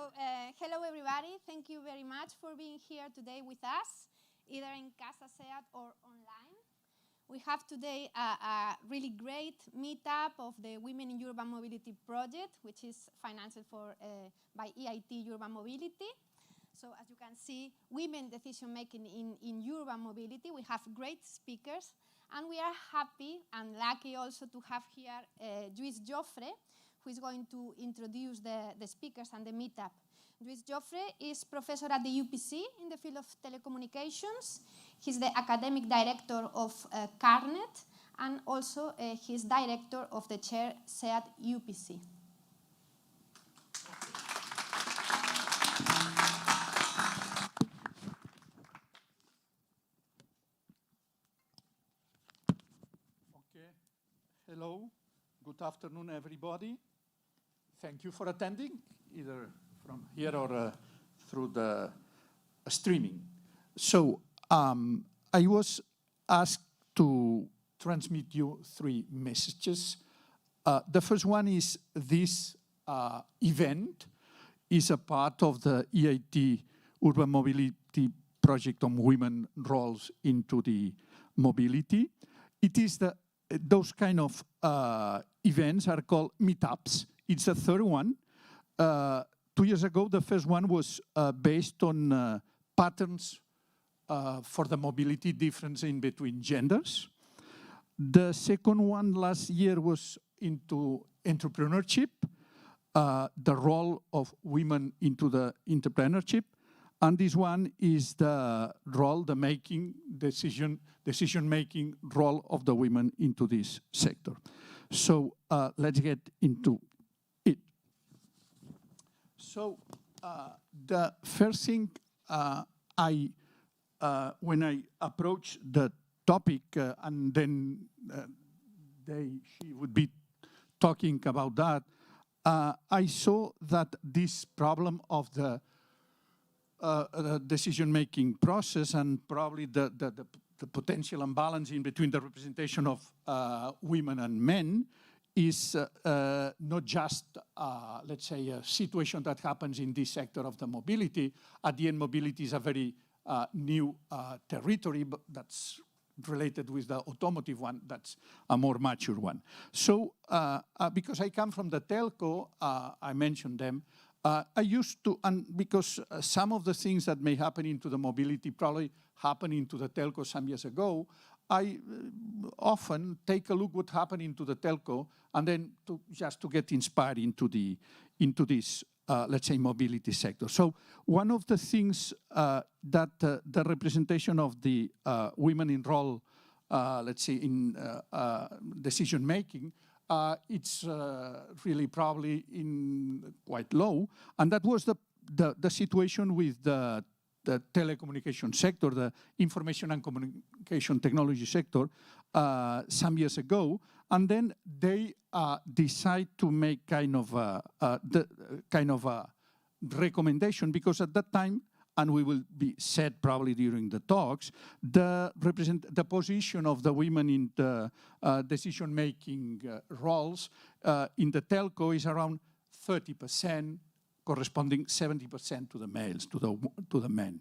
Hello everybody. Thank you very much for being here today with us, either in CASA SEAT or online. We have today a really great meetup of the Women in Urban Mobility project, which is financed by EIT Urban Mobility. So as you can see, women decision-making in urban mobility. We have great speakers, and we are happy and lucky also to have here Lluís Jofre, who is going to introduce the speakers and the meetup. Lluís Jofre is professor at the UPC in the field of telecommunications. He's the academic director of CARNET, and also he's director of the chair SEAT UPC. Okay. Hello. Good afternoon, everybody. Thank you for attending, either from here or through the streaming. So I was asked to transmit you 3 messages. The first one is this event is a part of the EIT Urban Mobility project on women roles into the mobility. It is those kind of events are called meetups. It's the third one. 2 years ago, the first one was based on patterns for the mobility difference in between genders. The second one last year was into entrepreneurship, the role of women into the entrepreneurship. And this one is the role, the decision-making role of the women into this sector. So let's get into it. So the first thing when I approached the topic, and then she would be talking about that, I saw that this problem of the decision-making process and probably the potential imbalance in between the representation of women and men is not just, let's say, a situation that happens in this sector of the mobility. At the end, mobility is a very new territory, but that's related with the automotive one, that's a more mature one. So because I come from the telco, I mentioned them, I used to, and because some of the things that may happen into the mobility probably happened into the telco some years ago, I often take a look what happened into the telco, and then just to get inspired into this, let's say, mobility sector. So one of the things that the representation of the women in role, let's say, in decision making, it's really probably quite low, and that was the situation with the telecommunication sector, the information and communication technology sector, some years ago, and then they decide to make kind of a recommendation, because at that time, and we will be said probably during the talks, the position of the women in the decision-making roles in the telco is around 30%, corresponding 70% to the males, to the men.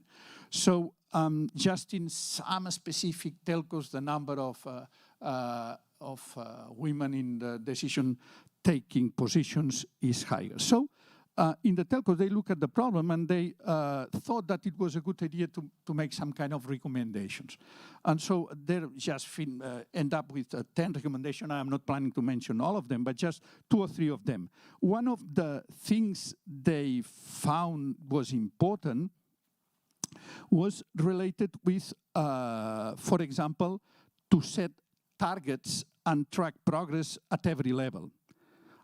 So just in some specific telcos, the number of women in the decision-taking positions is higher. So in the telco, they look at the problem and they thought that it was a good idea to make some kind of recommendations. And so they just end up with 10 recommendations. I am not planning to mention all of them, but just 2 or 3 of them. One of the things they found was important was related with, for example, to set targets and track progress at every level.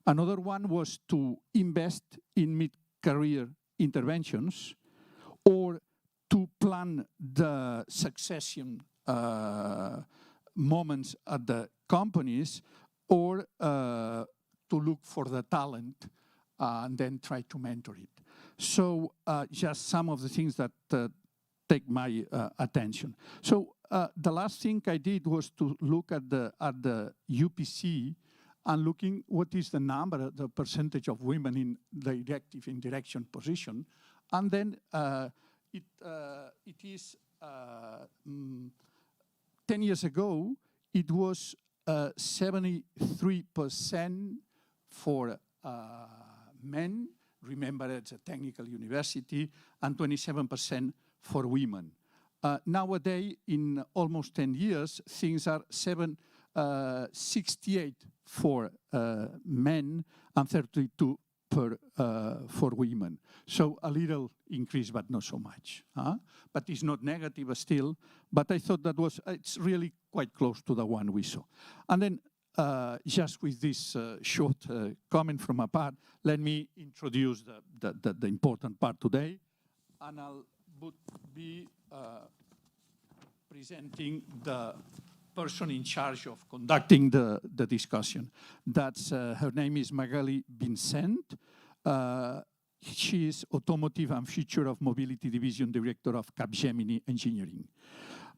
Another one was to invest in mid-career interventions, or to plan the succession moments at the companies, or to look for the talent and then try to mentor it. So just some of the things that take my attention. So the last thing I did was to look at the UPC and looking what is the number, the percentage of women in directive, in direction position. And then it is 10 years ago, it was 73% for men, remember it's a technical university, and 27% for women. Nowadays, in almost 10 years, things are 68 for men and 32 for women. So a little increase, but not so much. But it's not negative still. But I thought that it's really quite close to the one we saw. And then just with this short comment from my part, let me introduce the important part today. And I'll be presenting the person in charge of conducting the discussion. Her name is Magali Vincent. She is Automotive and Future of Mobility Division Director of Capgemini Engineering.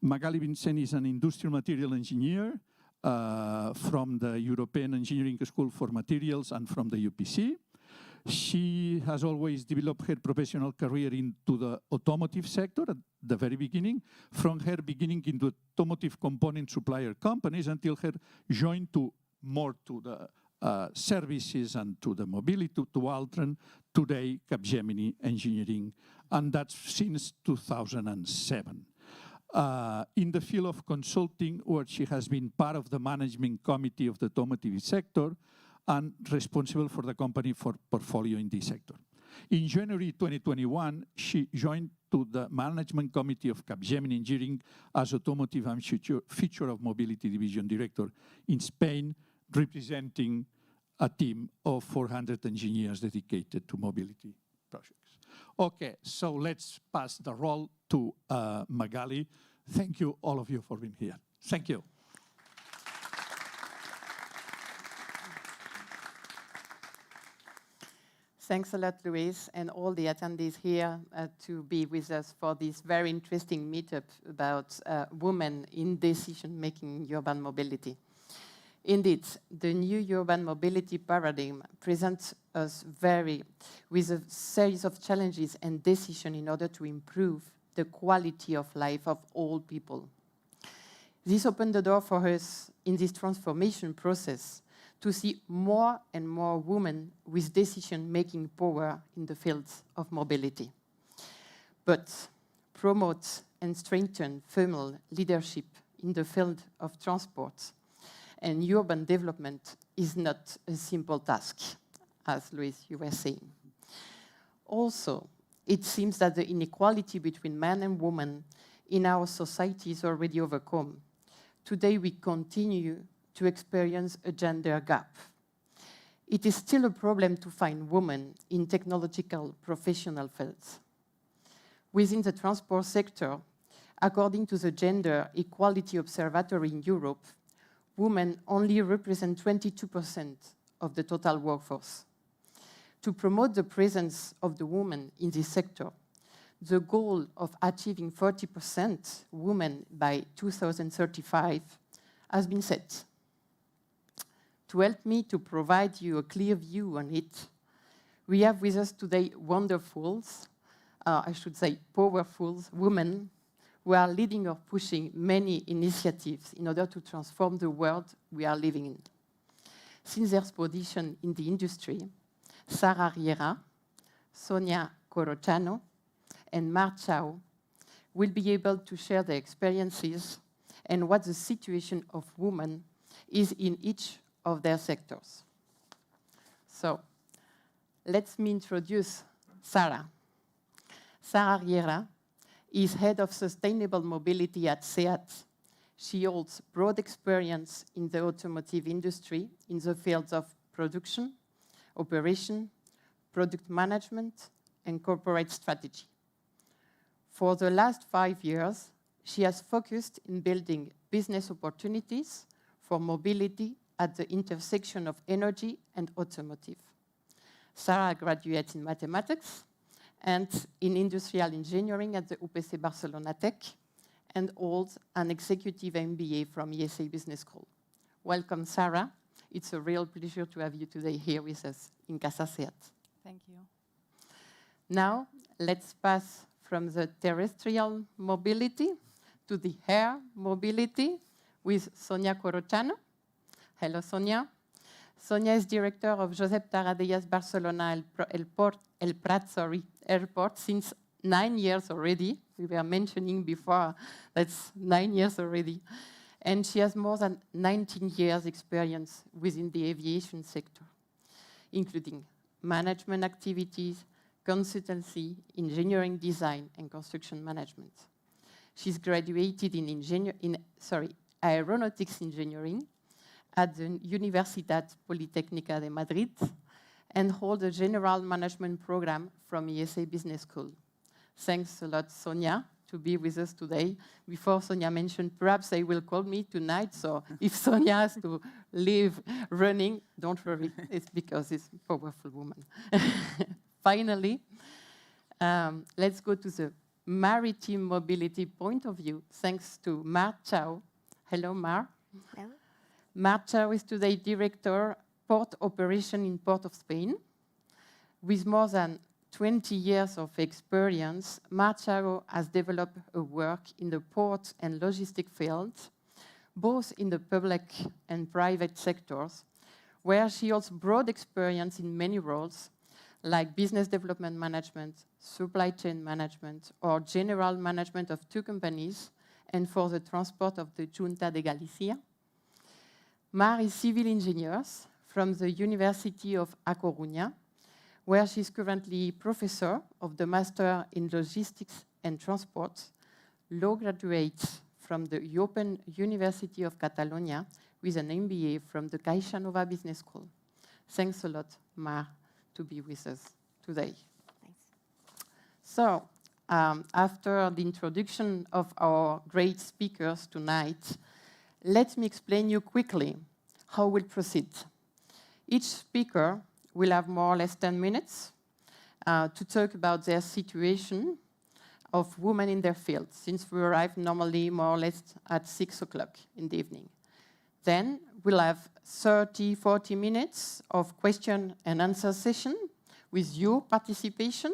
Magali Vincent is an industrial material engineer from the European Engineering School for Materials and from the UPC. She has always developed her professional career into the automotive sector at the very beginning, from her beginning into automotive component supplier companies until her joined more to the services and to the mobility, to Altran, today Capgemini Engineering, and that's since 2007. In the field of consulting, where she has been part of the management committee of the automotive sector and responsible for the company for portfolio in this sector. In January 2021, she joined to the management committee of Capgemini Engineering as Automotive and Future of Mobility Division Director in Spain, representing a team of 400 engineers dedicated to mobility projects. Okay, so let's pass the role to Magali. Thank you, all of you, for being here. Thank you. Thanks a lot, Luis, and all the attendees here to be with us for this very interesting meetup about women in decision-making in urban mobility. Indeed, the new urban mobility paradigm presents us with a series of challenges and decisions in order to improve the quality of life of all people. This opened the door for us in this transformation process to see more and more women with decision-making power in the fields of mobility. But promote and strengthen female leadership in the field of transport and urban development is not a simple task, as Luis, you were saying. Also, it seems that the inequality between men and women in our society is already overcome. Today, we continue to experience a gender gap. It is still a problem to find women in technological professional fields. Within the transport sector, according to the Gender Equality Observatory in Europe, women only represent 22% of the total workforce. To promote the presence of the women in this sector, the goal of achieving 40% women by 2035 has been set. To help me to provide you a clear view on it, we have with us today wonderful, I should say powerful women who are leading or pushing many initiatives in order to transform the world we are living in. Since their position in the industry, Sara Riera, Sonia Corrochano, and Marchao will be able to share their experiences and what the situation of women is in each of their sectors. So, let me introduce Sara. Sara Riera is Head of Sustainable Mobility at SEAT. She holds broad experience in the automotive industry in the fields of production, operation, product management, and corporate strategy. For the last 5 years, she has focused in building business opportunities for mobility at the intersection of energy and automotive. Sara graduated in mathematics and in industrial engineering at the UPC Barcelona Tech and holds an executive MBA from ESA Business School. Welcome, Sara. It's a real pleasure to have you today here with us in CASA SEAT. Thank you. Now, let's pass from the terrestrial mobility to the air mobility with Sonia Corrochano. Hello, Sonia. Sonia is director of Josep Tarradellas Barcelona El Prat airport since 9 years already. We were mentioning before, that's 9 years already. And she has more than 19 years experience within the aviation sector, including management activities, consultancy, engineering design, and construction management. She's graduated in aeronautics engineering at the Universidad Politécnica de Madrid and hold a general management program from ESA Business School. Thanks a lot, Sonia, to be with us today. Before Sonia mentioned, perhaps they will call me tonight, so if Sonia has to leave running, don't worry, it's because it's a powerful woman. Finally, let's go to the maritime mobility point of view, thanks to Mar Chao. Hello, Mar. Hello. Mar Chao is today Director Port Operation in Port of Spain. With more than 20 years of experience, Mar Chao has developed a work in the port and logistic field, both in the public and private sectors, where she holds broad experience in many roles, like business development management, supply chain management, or general management of 2 companies, and for the transport of the Junta de Galicia. Mar is civil engineer from the University of A Coruña, where she's currently professor of the Master in Logistics and Transport, law graduate from the Open University of Catalonia with an MBA from the Caixa Nova Business School. Thanks a lot, Mar, to be with us today. Thanks. So, after the introduction of our great speakers tonight, let me explain you quickly how we'll proceed. Each speaker will have more or less 10 minutes to talk about their situation of women in their field, since we arrive normally more or less at 6 o'clock in the evening. Then we'll have 30, 40 minutes of question and answer session with your participation.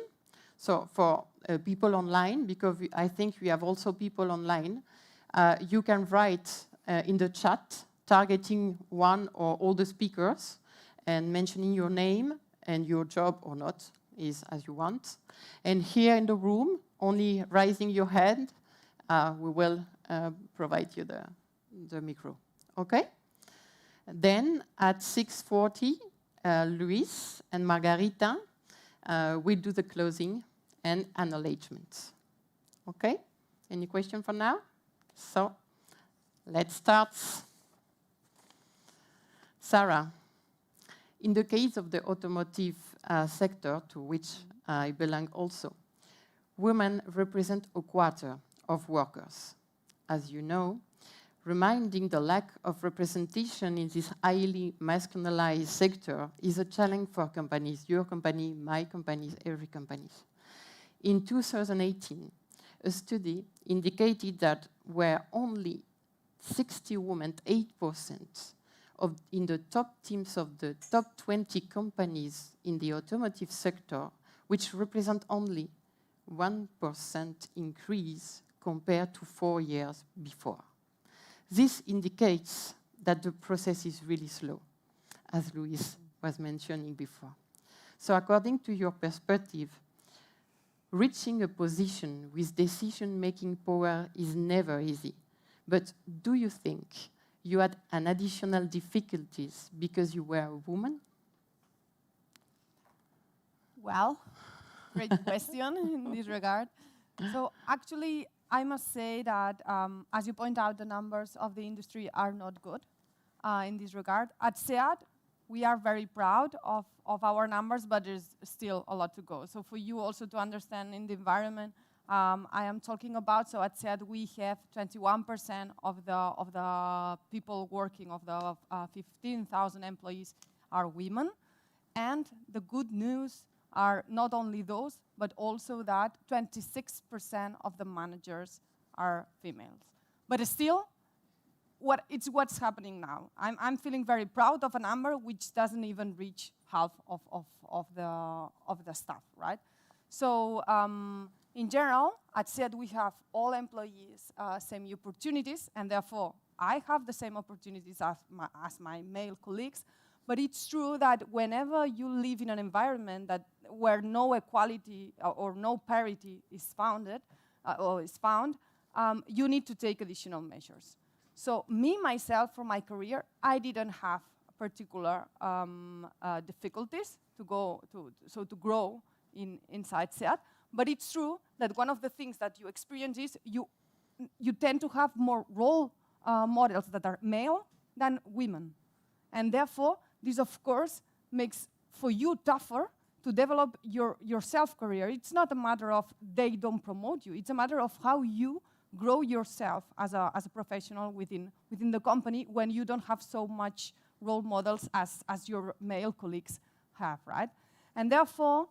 So for people online, because I think we have also people online, you can write in the chat targeting one or all the speakers and mentioning your name and your job or not is as you want. And here in the room, only raising your hand, we will provide you the micro. Okay? Then at 6:40, Lluís and Margarita will do the closing and acknowledgements. Okay? Any question for now? So let's start. Sara, in the case of the automotive sector, to which I belong also, women represent a quarter of workers. As you know, reminding the lack of representation in this highly masculinized sector is a challenge for companies, your company, my companies, every company. In 2018, a study indicated that where only 60 women, 8%, in the top teams of the top 20 companies in the automotive sector, which represent only 1% increase compared to 4 years before. This indicates that the process is really slow, as Lluís was mentioning before. So according to your perspective, reaching a position with decision-making power is never easy. But do you think you had an additional difficulties because you were a woman? Well, great question in this regard. So actually, I must say that, as you point out, the numbers of the industry are not good in this regard. At SEAT, we are very proud of our numbers, but there's still a lot to go. So for you also to understand in the environment I am talking about, so at SEAT we have 21% of the people working, of the 15,000 employees are women. And the good news are not only those, but also that 26% of the managers are females. But still, what's happening now. I'm feeling very proud of a number which doesn't even reach half of the staff, right? So in general, at SEAT we have all employees same opportunities, and therefore I have the same opportunities as my male colleagues. But it's true that whenever you live in an environment where no equality or no parity is found, you need to take additional measures. So me, myself, for my career, I didn't have particular difficulties to grow inside SEAT. But it's true that one of the things that you experience is you tend to have more role models that are male than women. And therefore, this, of course, makes for you tougher to develop your self-career. It's not a matter of they don't promote you. It's a matter of how you grow yourself as a professional within the company when you don't have so much role models as your male colleagues have, right? And therefore,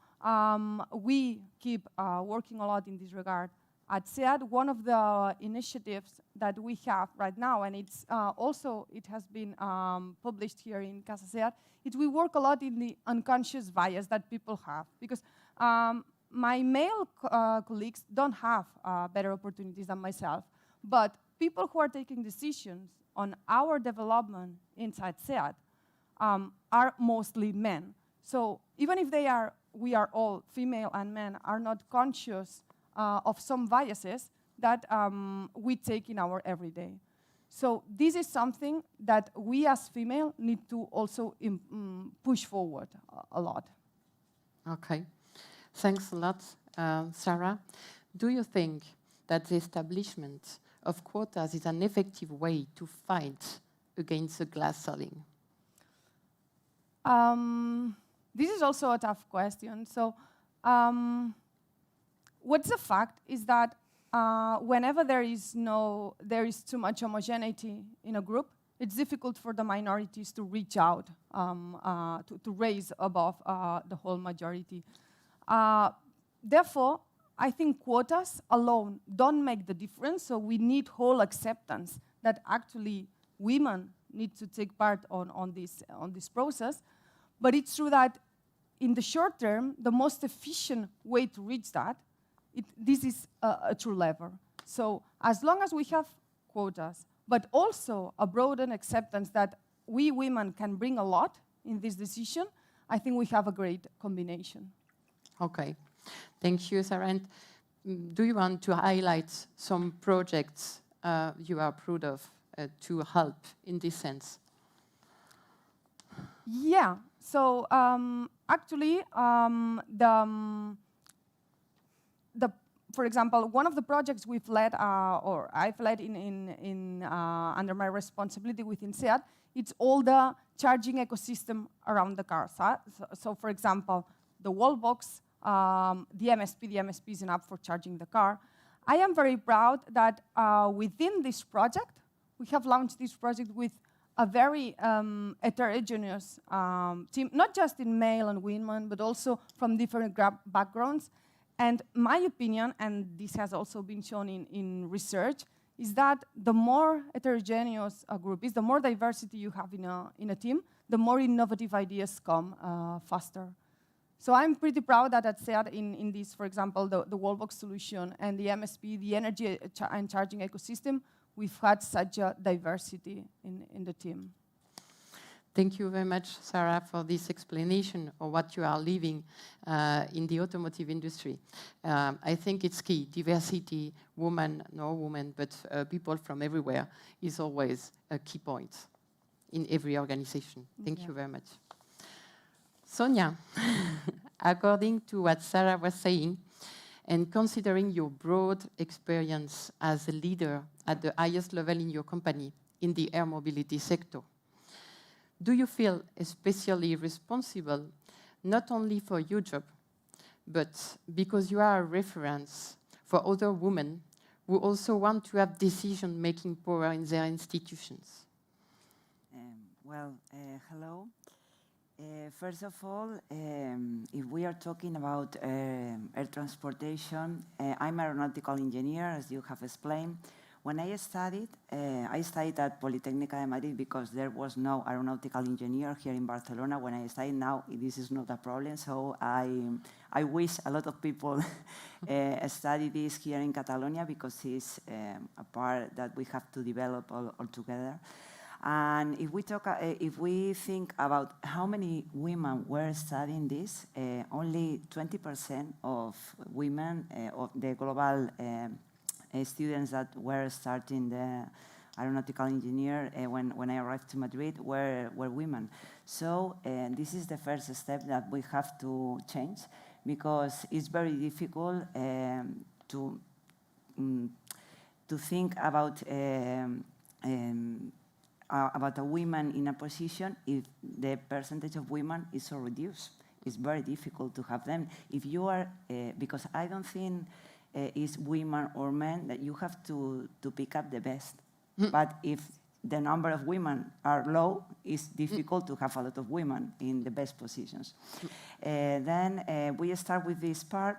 we keep working a lot in this regard. At SEAT, one of the initiatives that we have right now, and it has been published here in CASA SEAT, is we work a lot in the unconscious bias that people have. Because my male colleagues don't have better opportunities than myself, but people who are taking decisions on our development inside SEAT are mostly men. So even if we are all female and men are not conscious of some biases that we take in our everyday. So this is something that we as female need to also push forward a lot. Okay, thanks a lot, Sara. Do you think that the establishment of quotas is an effective way to fight against the glass ceiling? This is also a tough question. So what's the fact is that whenever there is too much homogeneity in a group, it's difficult for the minorities to reach out, to raise above the whole majority. Therefore, I think quotas alone don't make the difference, so we need whole acceptance that actually women need to take part on this process. But it's true that in the short term, the most efficient way to reach that, this is a true lever. So as long as we have quotas, but also a broadened acceptance that we women can bring a lot in this decision, I think we have a great combination. Okay, thank you, Sara. And do you want to highlight some projects you are proud of to help in this sense? Yeah, so actually, for example, one of the projects we've led, or I've led under my responsibility within SEAT, it's all the charging ecosystem around the cars. So for example, the wall box, the MSP is an app for charging the car. I am very proud that within this project, we have launched this project with a very heterogeneous team, not just in male and women, but also from different backgrounds. And my opinion, and this has also been shown in research, is that the more heterogeneous a group is, the more diversity you have in a team, the more innovative ideas come faster. So I'm pretty proud that at SEAT in this, for example, the wallbox solution and the MSP, the energy and charging ecosystem, we've had such a diversity in the team. Thank you very much, Sara, for this explanation of what you are living in the automotive industry. I think it's key. Diversity, woman, but people from everywhere is always a key point in every organization. Thank you very much. Sonia, according to what Sara was saying, and considering your broad experience as a leader at the highest level in your company in the air mobility sector, do you feel especially responsible not only for your job, but because you are a reference for other women who also want to have decision-making power in their institutions? Hello. First of all, if we are talking about air transportation, I'm an aeronautical engineer, as you have explained. when I studied at Politécnica de Madrid because there was no aeronautical engineer here in Barcelona. When I studied, now this is not a problem. So I wish a lot of people study this here in Catalonia because it's a part that we have to develop all together. And if we think about how many women were studying this, only 20% of women of the global students that were starting the aeronautical engineer when I arrived to Madrid were women. So this is the first step that we have to change because it's very difficult to think about a woman in a position if the percentage of women is so reduced. It's very difficult to have them. If you are, because I don't think it's women or men that you have to pick up the best. But if the number of women are low, it's difficult to have a lot of women in the best positions. Then we start with this part.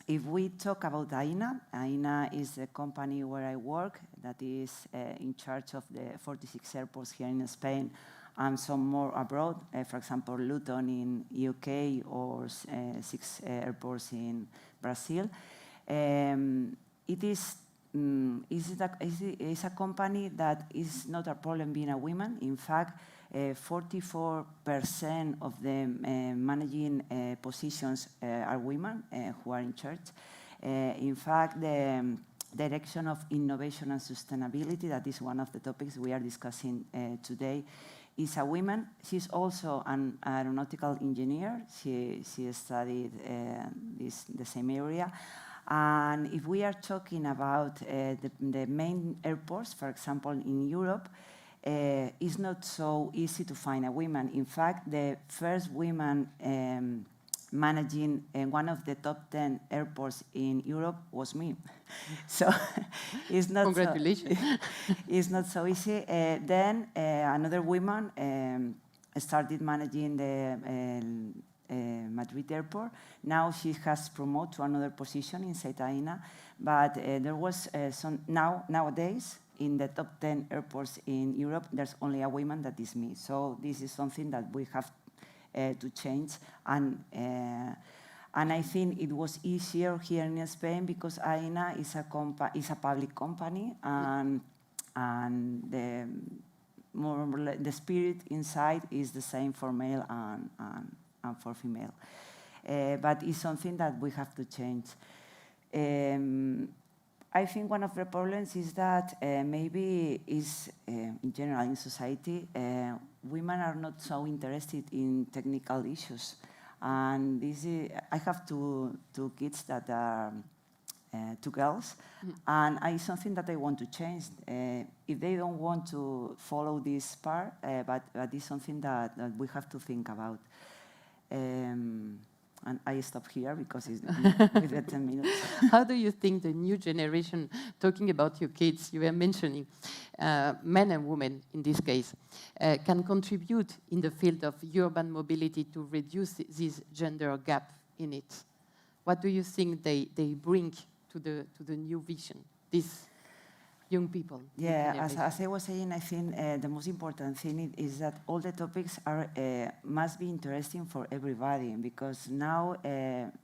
If we talk about AENA is the company where I work that is in charge of the 46 airports here in Spain and some more abroad, for example, Luton in UK or 6 airports in Brazil. It is a company that is not a problem being a woman. In fact, 44% of the managing positions are women who are in charge. In fact, the direction of innovation and sustainability, that is one of the topics we are discussing today, is a woman. She's also an aeronautical engineer. She studied the same area. And if we are talking about the main airports, for example, in Europe, it's not so easy to find a woman. In fact, the first woman managing one of the top 10 airports in Europe was me. So it's not Congratulations. it's not so easy. Then another woman started managing the Madrid airport. Now she has promoted to another position inside AENA, but there was nowadays in the top 10 airports in Europe, there's only a woman, that is me. So this is something that we have to change. And I think it was easier here in Spain because AENA is a public company, and the spirit inside is the same for male and for female. But it's something that we have to change. I think one of the problems is that maybe in general in society, women are not so interested in technical issues. And I have two kids that are 2 girls, and it's something that I want to change. If they don't want to follow this part, but it's something that we have to think about. And I stop here because it's within 10 minutes. How do you think the new generation, talking about your kids, you were mentioning men and women in this case, can contribute in the field of urban mobility to reduce this gender gap in it? What do you think they bring to the new vision, these young people? Yeah, as I was saying, I think the most important thing is that all the topics must be interesting for everybody, because now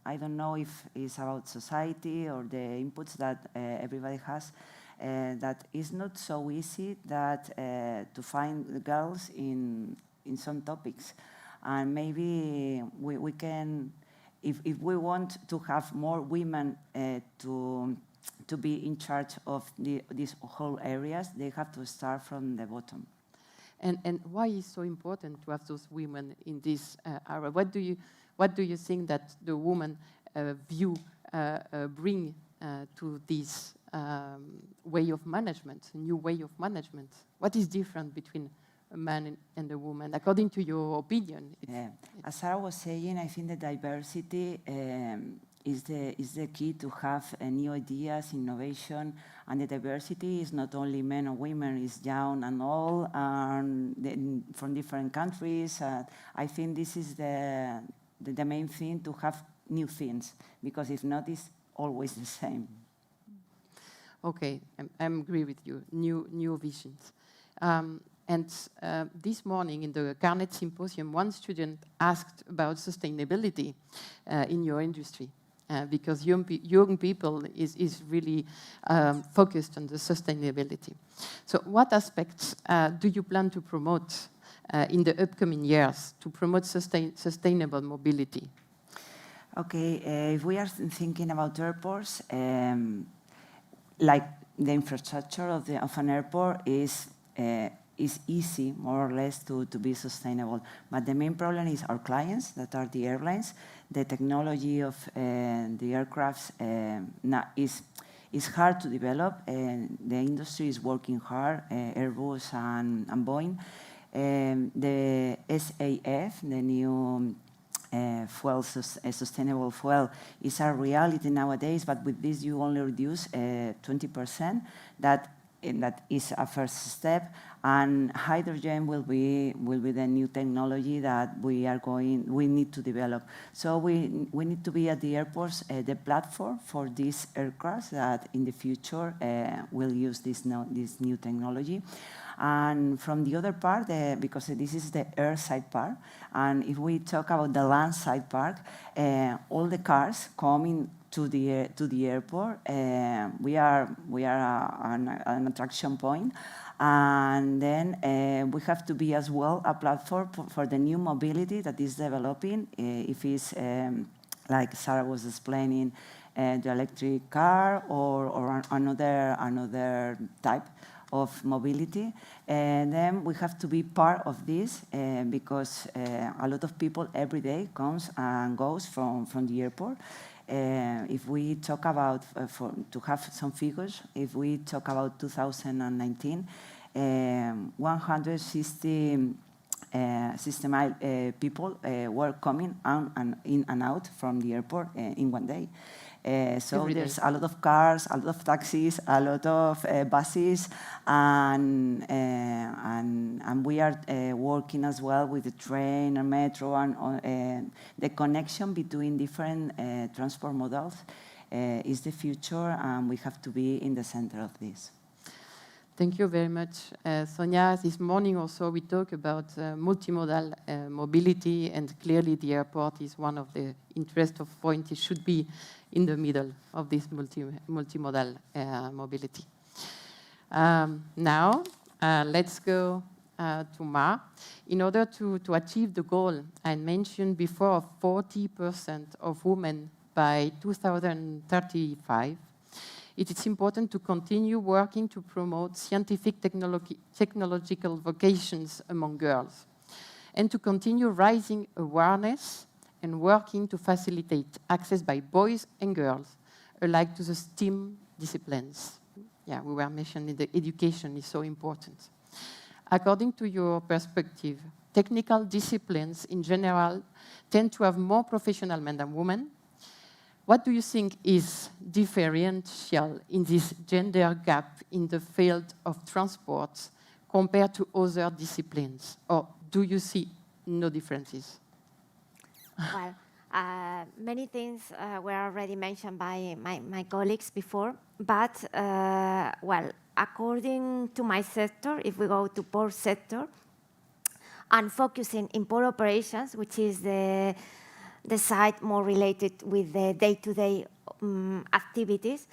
I don't know if it's about society or the inputs that everybody has, that it's not so easy to find girls in some topics. And maybe we can, if we want to have more women to be in charge of these whole areas, they have to start from the bottom. And why is so important to have those women in this area? What do you think that the woman view bring to this way of management, new way of management? What is different between a man and a woman, according to your opinion? Yeah. As Sara was saying, I think the diversity is the key to have new ideas, innovation, and the diversity is not only men or women, it's young and old, and from different countries. I think this is the main thing, to have new things, because if not, it's always the same. Okay, I agree with you. New visions. And this morning in the CARNET Symposium, one student asked about sustainability in your industry. Because young people is really focused on the sustainability. So what aspects do you plan to promote in the upcoming years to promote sustainable mobility? Okay, if we are thinking about airports, like the infrastructure of an airport is easy, more or less, to be sustainable. But the main problem is our clients, that are the airlines. The technology of the aircrafts is hard to develop, and the industry is working hard, Airbus and Boeing. The SAF, the new sustainable fuel, is a reality nowadays, but with this you only reduce 20%. That is a first step, and hydrogen will be the new technology that we need to develop. So we need to be at the airports the platform for these aircrafts that in the future will use this new technology. And from the other part, because this is the air side part, and if we talk about the land side part, all the cars coming to the airport, we are an attraction point, and then we have to be as well a platform for the new mobility that is developing. If it's like Sara was explaining, the electric car or another type of mobility, and then we have to be part of this because a lot of people every day comes and goes from the airport. If we talk about, to have some figures, if we talk about 2019, 160 people were coming in and out from the airport in one day. So there's a lot of cars, a lot of taxis, a lot of buses, and we are working as well with the train and metro, and the connection between different transport models is the future, and we have to be in the center of this. Thank you very much, Sonia. This morning also we talked about multimodal mobility, and clearly the airport is one of the interest of points. It should be in the middle of this multimodal mobility. Now, let's go to Ma. In order to achieve the goal I mentioned before of 40% of women by 2035, it is important to continue working to promote scientific technological vocations among girls, and to continue raising awareness and working to facilitate access by boys and girls alike to the STEM disciplines. Yeah, we were mentioning the education is so important. According to your perspective, technical disciplines in general tend to have more professional men than women. What do you think is differential in this gender gap in the field of transport compared to other disciplines? Or do you see no differences? Well, many things were already mentioned by my colleagues before, but, well, according to my sector, if we go to port sector, and focusing in port operations, which is the side more related with the day-to-day activities,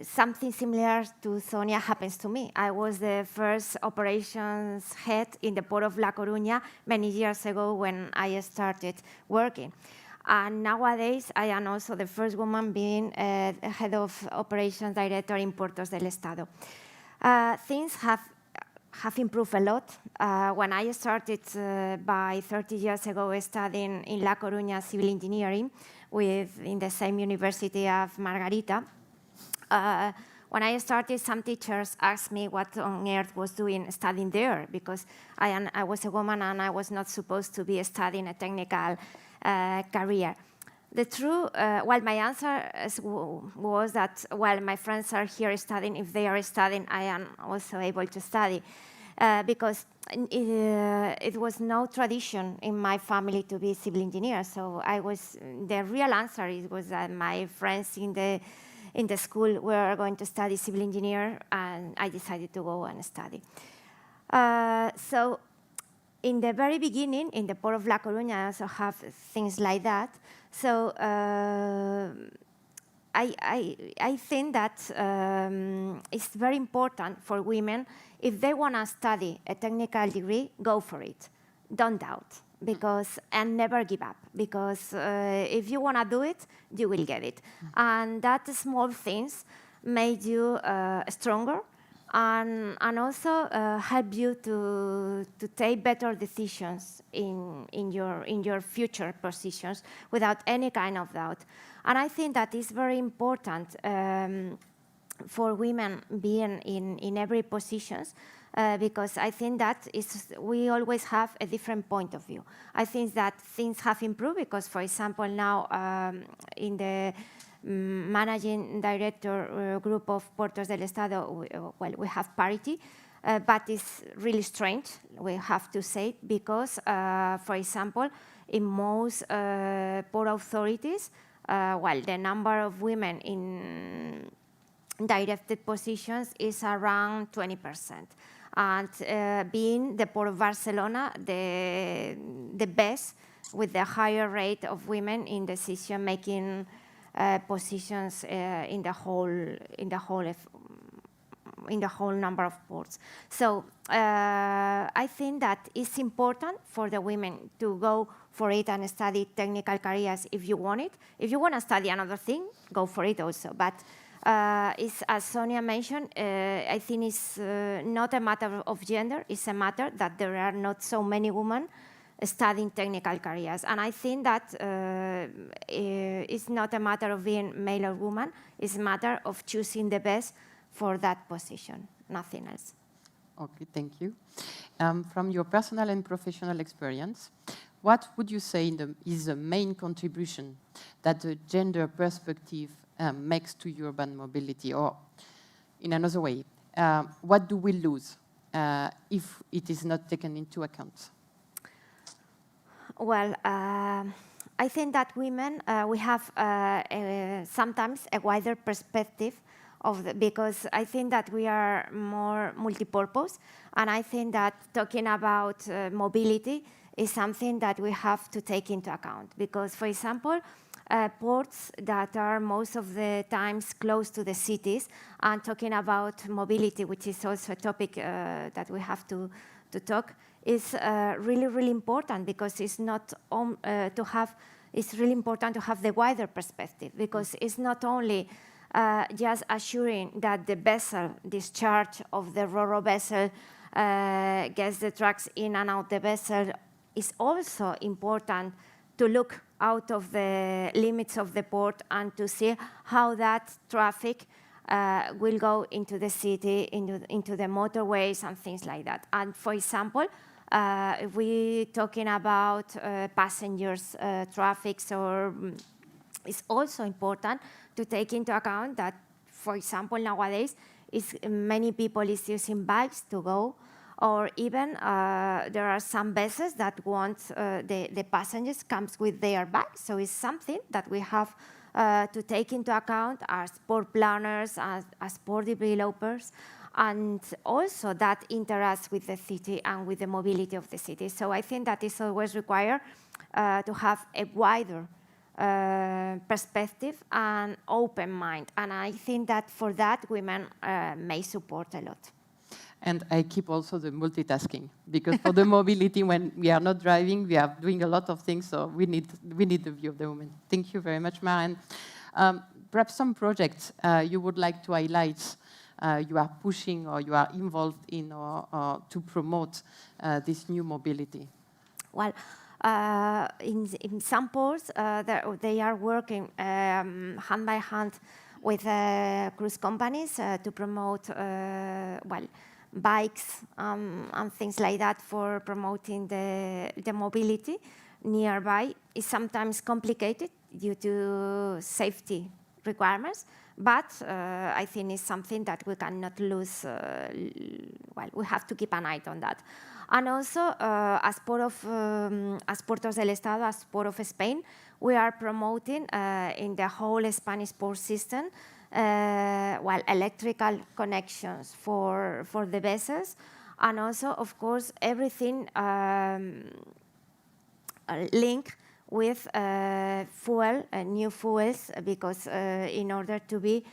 something similar to Sonia happens to me. I was the first operations head in the port of La Coruña many years ago when I started working. And nowadays, I am also the first woman being head of operations director in Puertos del Estado. Things have improved a lot. When I started by 30 years ago studying in La Coruña civil engineering in the same university of Margarita, when I started, some teachers asked me what on earth was doing studying there, because I was a woman and I was not supposed to be studying a technical career. The true, well, my answer was that while my friends are here studying, if they are studying, I am also able to study. Because it was no tradition in my family to be a civil engineer. So the real answer was that my friends in in the school we were going to study civil engineer, and I decided to go and study. So in the very beginning, in the port of La Coruña, I also have things like that. So I think that it's very important for women, if they want to study a technical degree, go for it. Don't doubt, and never give up, because if you want to do it, you will get it. And that small things made you stronger, and also help you to take better decisions in your future positions without any kind of doubt. And I think that is very important for women being in every positions, because I think that we always have a different point of view. I think that things have improved because, for example, now in the managing director group of Puertos del Estado, we have parity, but it's really strange, we have to say, because, for example, in most port authorities, the number of women in directed positions is around 20%. And being the Port of Barcelona, the best with the higher rate of women in decision-making positions in the whole number of ports. So I think that it's important for the women to go for it and study technical careers if you want it. If you want to study another thing, go for it also. But it's, as Sonia mentioned, I think it's not a matter of gender. It's a matter that there are not so many women studying technical careers. And I think that it's not a matter of being male or woman. It's a matter of choosing the best for that position, nothing else. Okay, thank you. From your personal and professional experience, what would you say is the main contribution that the gender perspective makes to urban mobility? Or in another way, what do we lose if it is not taken into account? Well, I think that women, we have sometimes a wider perspective because I think that we are more multi-purpose, and I think that talking about mobility is something that we have to take into account. Because, for example, ports that are most of the times close to the cities, and talking about mobility, which is also a topic that we have to talk, is really, really important, because it's not it's really important to have the wider perspective, because it's not only just assuring that the vessel discharge of the ro-ro vessel gets the trucks in and out the vessel. It's also important to look out of the limits of the port and to see how that traffic will go into the city, into the motorways and things like that. And for example, if we're talking about passengers traffics, or it's also important to take into account that, for example, nowadays, many people is using bikes to go, or even there are some buses that want the passengers comes with their bags. So it's something that we have to take into account as port planners, as port developers, and also that interacts with the city and with the mobility of the city. So I think that is always required to have a wider perspective and open mind. And I think that for that, women may support a lot. And I keep also the multitasking, because for the mobility, when we are not driving, we are doing a lot of things, so we need the view of the woman. Thank you very much, Maren. Perhaps some projects you would like to highlight, you are pushing or you are involved in to promote this new mobility? Well, in some ports, they are working hand by hand with cruise companies to promote, bikes and things like that for promoting the mobility nearby. It's sometimes complicated due to safety requirements, but I think it's something that we cannot lose. We have to keep an eye on that. And also, as Puertos del Estado, as Port of Spain, we are promoting in the whole Spanish port system well, electrical connections for the vessels, and also, of course, everything linked with new fuels, because in order to be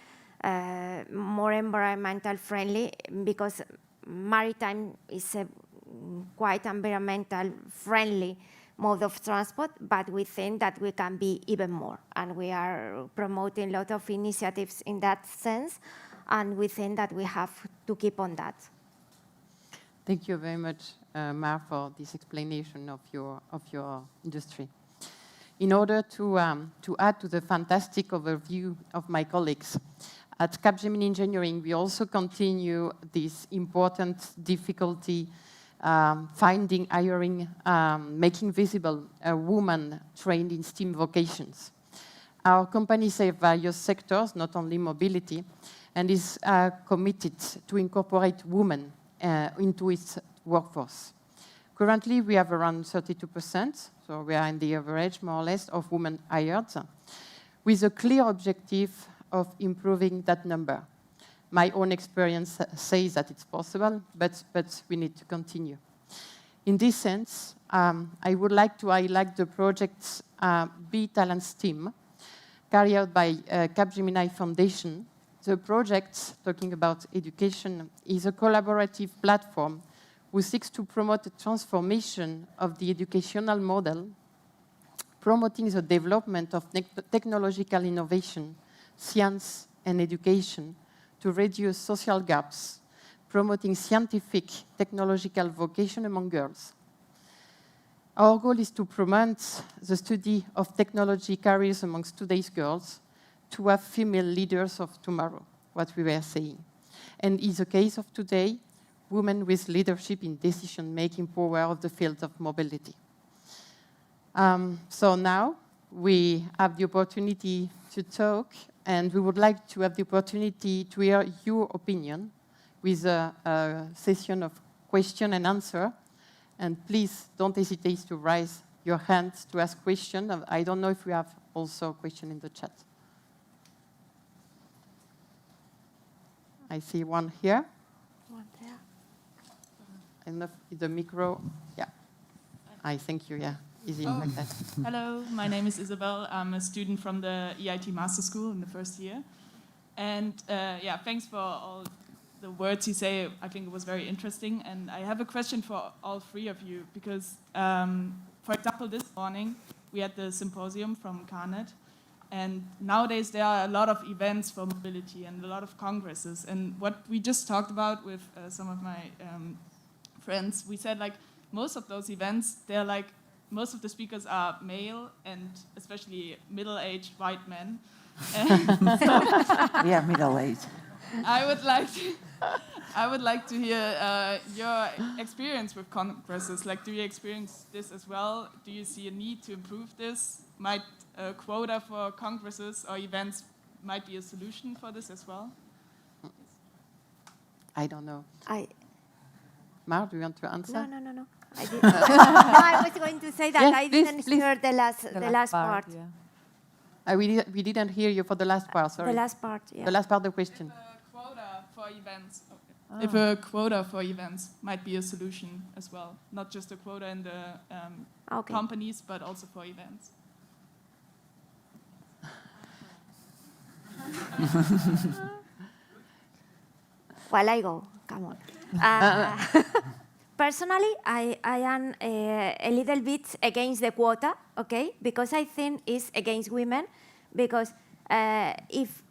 more environmental friendly, because maritime is a quite environmental friendly mode of transport, but we think that we can be even more. And we are promoting a lot of initiatives in that sense, and we think that we have to keep on that. Thank you very much, Mar, for this explanation of your industry. In order to add to the fantastic overview of my colleagues, at Capgemini Engineering, we also continue this important difficulty finding, hiring, making visible a woman trained in STEAM vocations. Our company serves various sectors, not only mobility, and is committed to incorporate women into its workforce. Currently, we have around 32%, so we are in the average, more or less, of women hired, with a clear objective of improving that number. My own experience says that it's possible, but we need to continue. In this sense, I would like to highlight the project Be Talent STEAM, carried out by Capgemini Foundation. The project, talking about education, is a collaborative platform who seeks to promote the transformation of the educational model, promoting the development of technological innovation, science, and education to reduce social gaps, promoting scientific, technological vocation among girls. Our goal is to promote the study of technology careers amongst today's girls, to have female leaders of tomorrow, what we were saying. And in the case of today, women with leadership in decision-making power of the field of mobility. So now we have the opportunity to talk, and we would like to have the opportunity to hear your opinion with a session of question and answer. And please don't hesitate to raise your hands to ask questions. I don't know if we have also a question in the chat. I see one here. One there. I don't know if the micro, yeah. I thank you, yeah. Easy like that. Hello, my name is Isabel. I'm a student from the EIT Master School in the first year. And yeah, thanks for all the words you say. I think it was very interesting. And I have a question for all three of you, because, for example, this morning we had the symposium from CARNET. And nowadays there are a lot of events for mobility and a lot of congresses. And what we just talked about with some of my friends, we said like most of those events, they're like, most of the speakers are male and especially middle-aged white men. We are middle-aged. I would like to hear your experience with congresses. Like, do you experience this as well? Do you see a need to improve this? Might a quota for congresses or events might be a solution for this as well? I don't know. Mar, do you want to answer? No. I did. No, I was going to say that yes, I please, didn't please. hear the last part. Yeah. We didn't hear you for the last part, sorry. The last part, yeah. The last part of the question. If a quota for events, if a quota for events might be a solution as well, not just a quota in the companies, but also for events. Well, I go. Come on. Personally, I am a little bit against the quota, okay? Because I think it's against women. Because if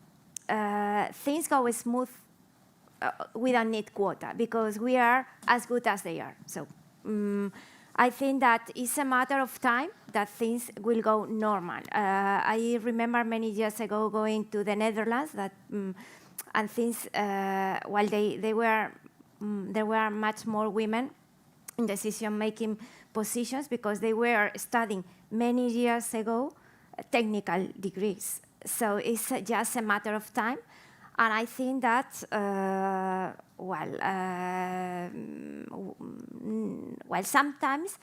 things go smooth, we don't need quota because we are as good as they are. So I think that it's a matter of time that things will go normal. I remember many years ago going to the Netherlands and things, while there were much more women in decision-making positions because they were studying many years ago technical degrees. So it's just a matter of time. And I think that, well, sometimes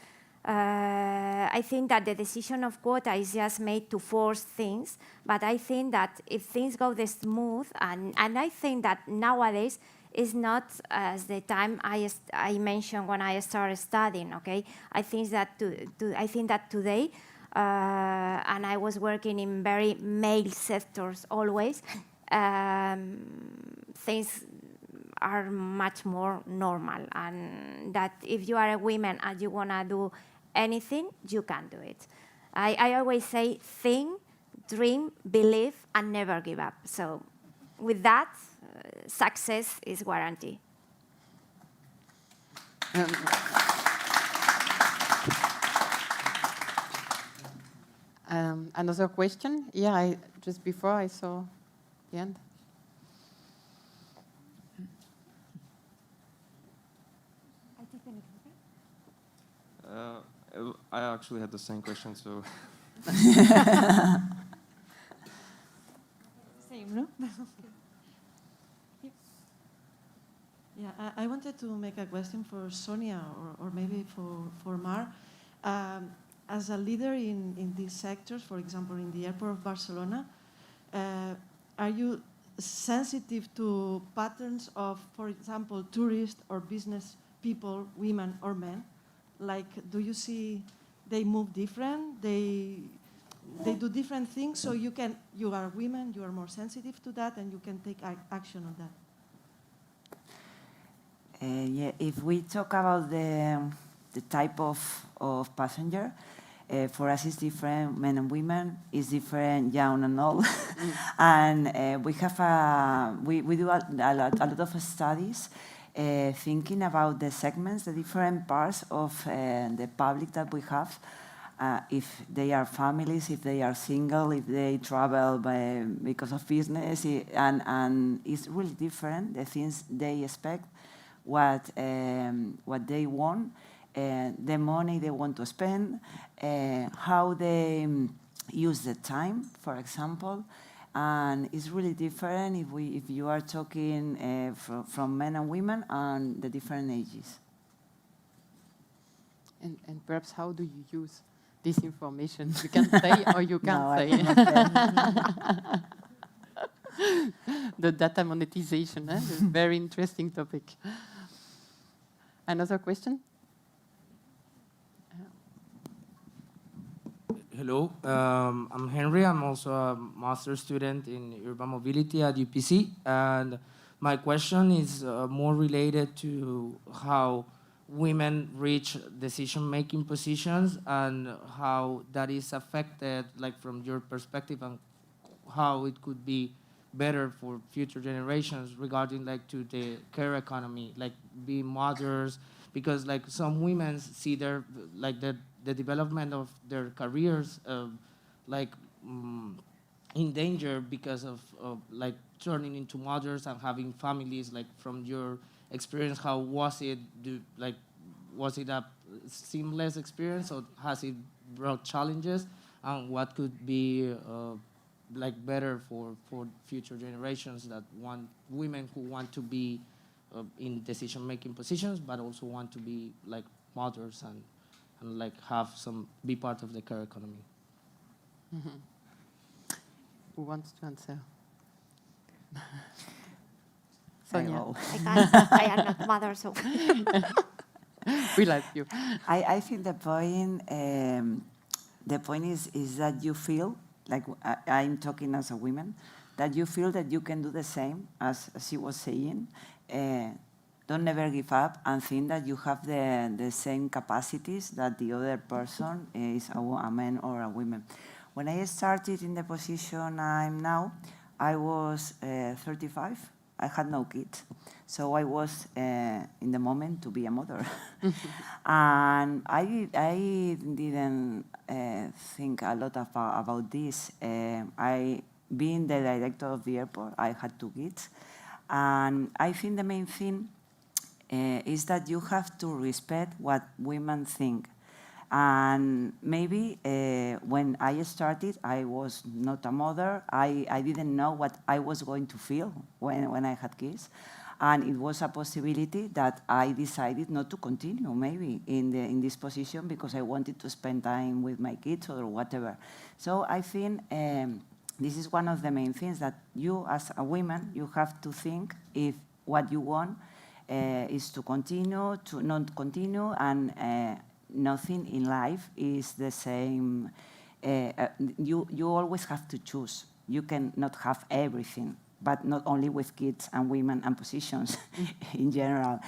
I think that the decision of quota is just made to force things, but I think that if things go this smooth, and I think that nowadays is not as the time I mentioned when I started studying, okay? I think that today, and I was working in very male sectors always, things are much more normal, and that if you are a woman and you want to do anything, you can do it. I always say think, dream, believe, and never give up. So with that, success is guaranteed. Another question? Yeah, just before I saw the end. I actually had the same question, so. Same, no? Yeah, I wanted to make a question for Sonia or maybe for Mar. As a leader in these sectors, for example, in the Airport of Barcelona, are you sensitive to patterns of, for example, tourists or business people, women or men? Like, do you see they move different? They do different things, so you are women, you are more sensitive to that, and you can take action on that. Yeah, if we talk about the type of passenger, for us it's different, men and women, it's different, young and old. And we have we do a lot of studies thinking about the segments, the different parts of the public that we have, if they are families, if they are single, if they travel because of business, and it's really different, the things they expect, what they want, the money they want to spend, how they use the time, for example. And it's really different if you are talking from men and women and the different ages. And perhaps how do you use this information? You can say or you can't No, say. I cannot say. The data monetization, a very interesting topic. Another question? Hello, I'm Henry. I'm also a master's student in urban mobility at UPC. And my question is more related to how women reach decision-making positions and how that is affected, like from your perspective, and how it could be better for future generations regarding like to the care economy, like being mothers, because like some women see their like the development of their careers in danger because of like turning into mothers and having families. Like from your experience, how was it? Was it a seamless experience, or has it brought challenges? And what could be like better for future generations that want women who want to be in decision-making positions, but also want to be like mothers and like be part of the care economy? Mm-hmm. Who wants to answer? Sonia. I am not mother, so. We like you. I think the point is that you feel, like I'm talking as a woman, that you feel that you can do the same as she was saying. Don't never give up and think that you have the same capacities that the other person is a man or a woman. When I started in the position I'm now, I was 35. I had no kids. So I was in the moment to be a mother. And I didn't think a lot about this. Being the director of the airport, I had 2 kids. And I think the main thing is that you have to respect what women think. And maybe when I started, I was not a mother. I didn't know what I was going to feel when I had kids. And it was a possibility that I decided not to continue maybe in this position because I wanted to spend time with my kids or whatever. So I think this is one of the main things that you as a woman, you have to think if what you want is to continue, to not continue, and nothing in life is the same. You always have to choose. You cannot have everything, but not only with kids and women and positions in general.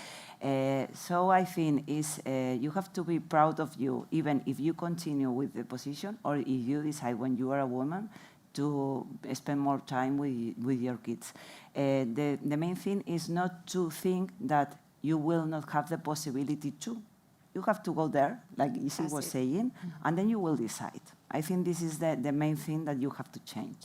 So I think you have to be proud of you, even if you continue with the position or if you decide when you are a woman to spend more time with your kids. The main thing is not to think that you will not have the possibility to. You have to go there, like Isi was saying, and then you will decide. I think this is the main thing that you have to change.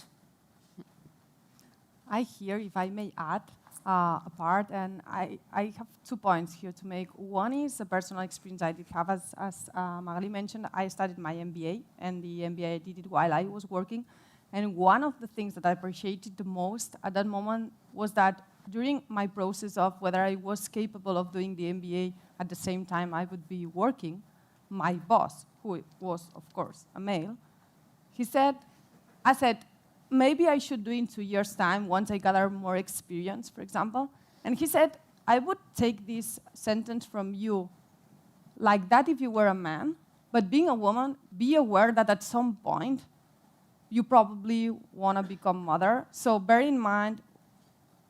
I hear, if I may add a part, and I have 2 points here to make. One is a personal experience I did have. As Magali mentioned, I studied my MBA, and the MBA I did it while I was working. And one of the things that I appreciated the most at that moment was that during my process of whether I was capable of doing the MBA at the same time I would be working, my boss, who was, of course, a male, I said, maybe I should do it in 2 years' time once I gather more experience, for example. And he said, I would take this sentence from you like that if you were a man, but being a woman, be aware that at some point you probably want to become mother. So bear in mind,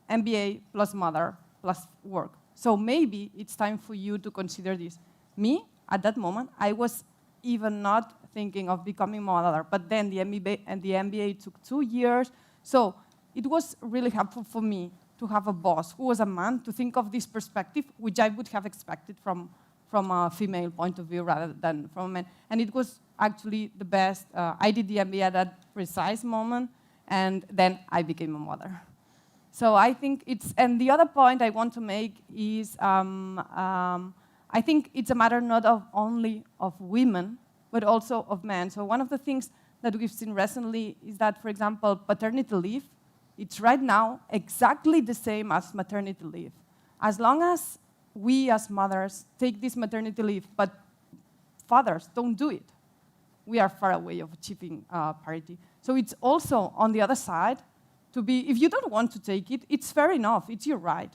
MBA plus mother plus work. So maybe it's time for you to consider this. Me, at that moment, I was even not thinking of becoming mother, but then the MBA took 2 years. So it was really helpful for me to have a boss who was a man, to think of this perspective, which I would have expected from a female point of view rather than from a man. And it was actually the best. I did the MBA at that precise moment, and then I became a mother. So I think and the other point I want to make is, I think it's a matter not only of women, but also of men. So one of the things that we've seen recently is that, for example, paternity leave, it's right now exactly the same as maternity leave. As long as we as mothers take this maternity leave, but fathers don't do it, we are far away of achieving parity. So it's also on the other side to be, if you don't want to take it, it's fair enough, it's your right.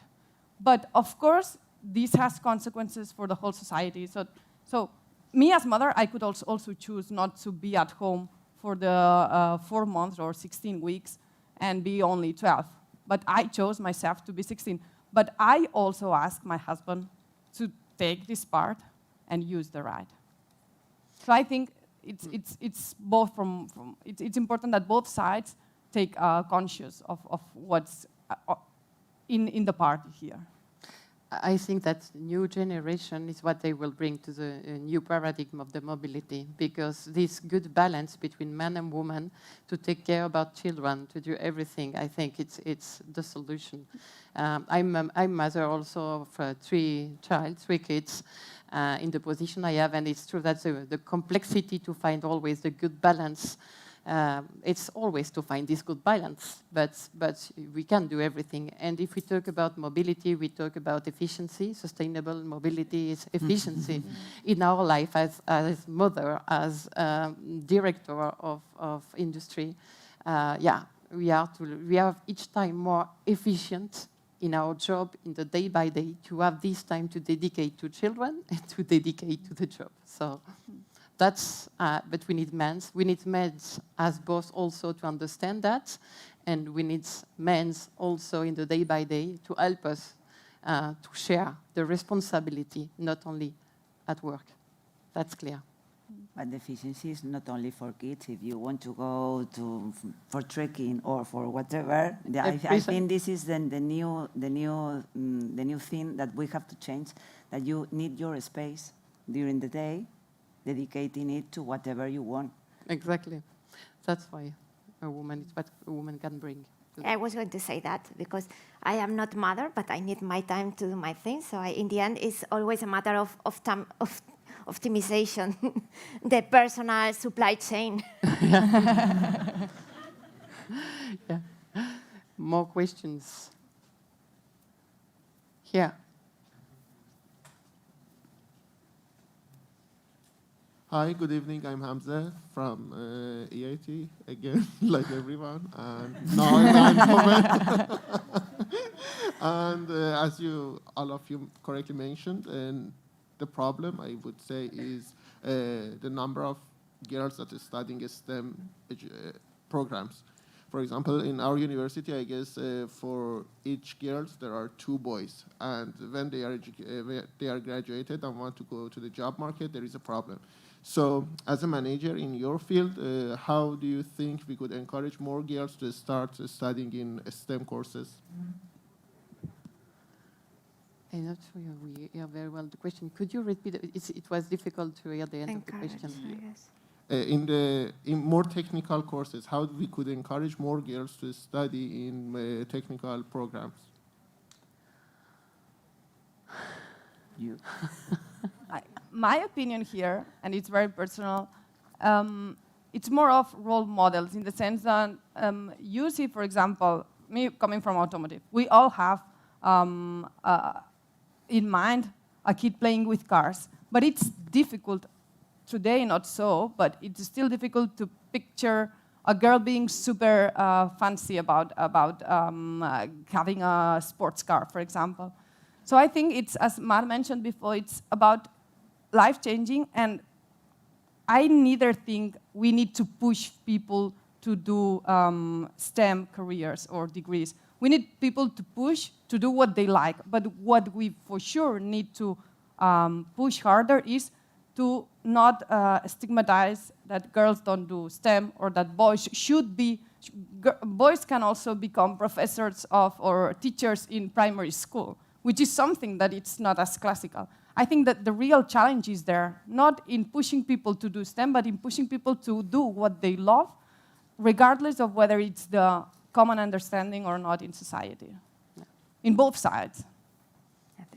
But of course, this has consequences for the whole society. So me as mother, I could also choose not to be at home for the 4 months or 16 weeks and be only 12. But I chose myself to be 16. But I also asked my husband to take this part and use the right. So I think it's both it's important that both sides take conscious of what's in the party here. I think that new generation is what they will bring to the new paradigm of the mobility, because this good balance between man and woman to take care about children, to do everything, I think it's the solution. I'm mother also of 3 kids in the position I have, and it's true that the complexity to find always the good balance, it's always to find this good balance, but we can't do everything. And if we talk about mobility, we talk about efficiency. Sustainable mobility is efficiency. In our life as mother, as director of industry, we are each time more efficient in our job, in the day by day, to have this time to dedicate to children and to dedicate to the job. So. That's, but we need men. We need men as boss also to understand that, and we need men also in the day by day to help us to share the responsibility, not only at work. That's clear. But the efficiency is not only for kids. If you want to go for trekking or for whatever, I think this is the new thing that we have to change. That you need your space during the day, dedicating it to whatever you want. Exactly. That's why a woman is what a woman can bring. I was going to say that because I am not mother, but I need my time to do my thing. So in the end, it's always a matter of time, of optimization, the personal supply chain. Yeah. More questions. Here. Hi, good evening. I'm Hamza from EIT again, like everyone. And now I'm And as all of you correctly mentioned, and the problem I would say is the number of girls that are studying STEM programs. For example, in our university, I guess for each girls there are 2 boys, and when they are graduated and want to go to the job market, there is a problem. So, as a manager in your field, how do you think we could encourage more girls to start studying in STEM courses? I'm not sure we hear very well the question. Could you repeat it? It was difficult to hear the end of the question. In more technical courses, how we could encourage more girls to study in technical programs? You. My opinion here, and it's very personal, it's more of role models in the sense that you see, for example, me coming from automotive, we all have in mind a kid playing with cars, but it's difficult today, not so, but it's still difficult to picture a girl being super fancy about having a sports car, for example. So I think it's, as Mar mentioned before, it's about life-changing, and I neither think we need to push people to do STEM careers or degrees. We need people to push to do what they like, but what we for sure need to push harder is to not stigmatize that girls don't do STEM or that boys should be. Boys can also become professors of or teachers in primary school, which is something that it's not as classical. I think that the real challenge is there, not in pushing people to do STEM, but in pushing people to do what they love, regardless of whether it's the common understanding or not in society. Yeah. In both sides.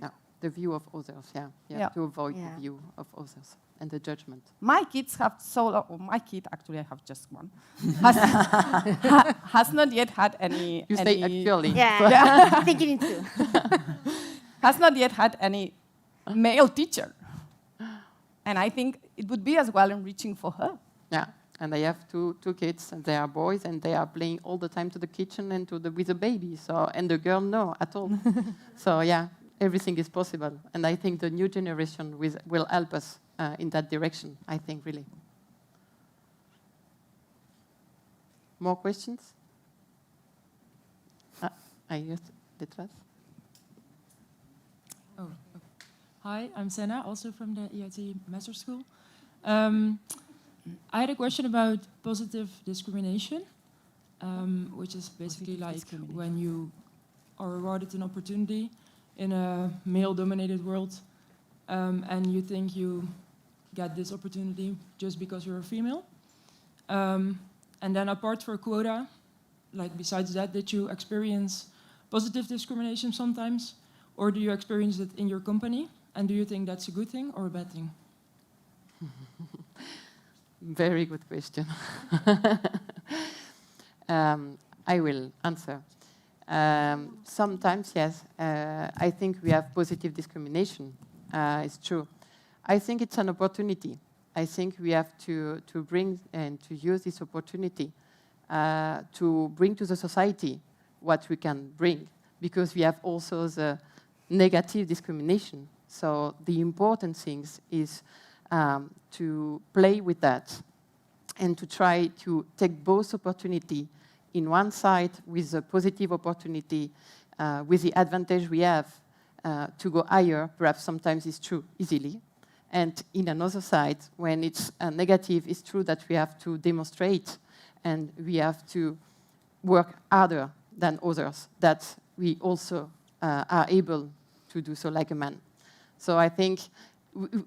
Yeah. The view of others, yeah. You have to avoid the view of others and the judgment. My kids have my kid, actually I have just one, has not yet had any... You say actually. Yeah, thinking it too. Has not yet had any male teacher. And I think it would be as well enriching for her. Yeah, and I have two kids, and they are boys, and they are playing all the time to the kitchen and with the baby. So, and the girl, no, at all. So yeah, everything is possible. And I think the new generation will help us in that direction, I think, really. More questions? I used detrás. Oh, okay. Hi, I'm Senna, also from the EIT Master School. I had a question about positive discrimination, which is basically like when you are awarded an opportunity in a male-dominated world, and you think you get this opportunity just because you're a female. And then apart from quota, like besides that, did you experience positive discrimination sometimes? Or do you experience it in your company? And do you think that's a good thing or a bad thing? Very good question. I will answer. Sometimes, yes, I think we have positive discrimination. It's true. I think it's an opportunity. I think we have to bring and to use this opportunity to bring to the society what we can bring, because we have also the negative discrimination. So the important thing is to play with that and to try to take both opportunity in one side with a positive opportunity, with the advantage we have to go higher, perhaps sometimes it's true, easily. And in another side, when it's negative, it's true that we have to demonstrate and we have to work harder than others, that we also are able to do so like a man. So I think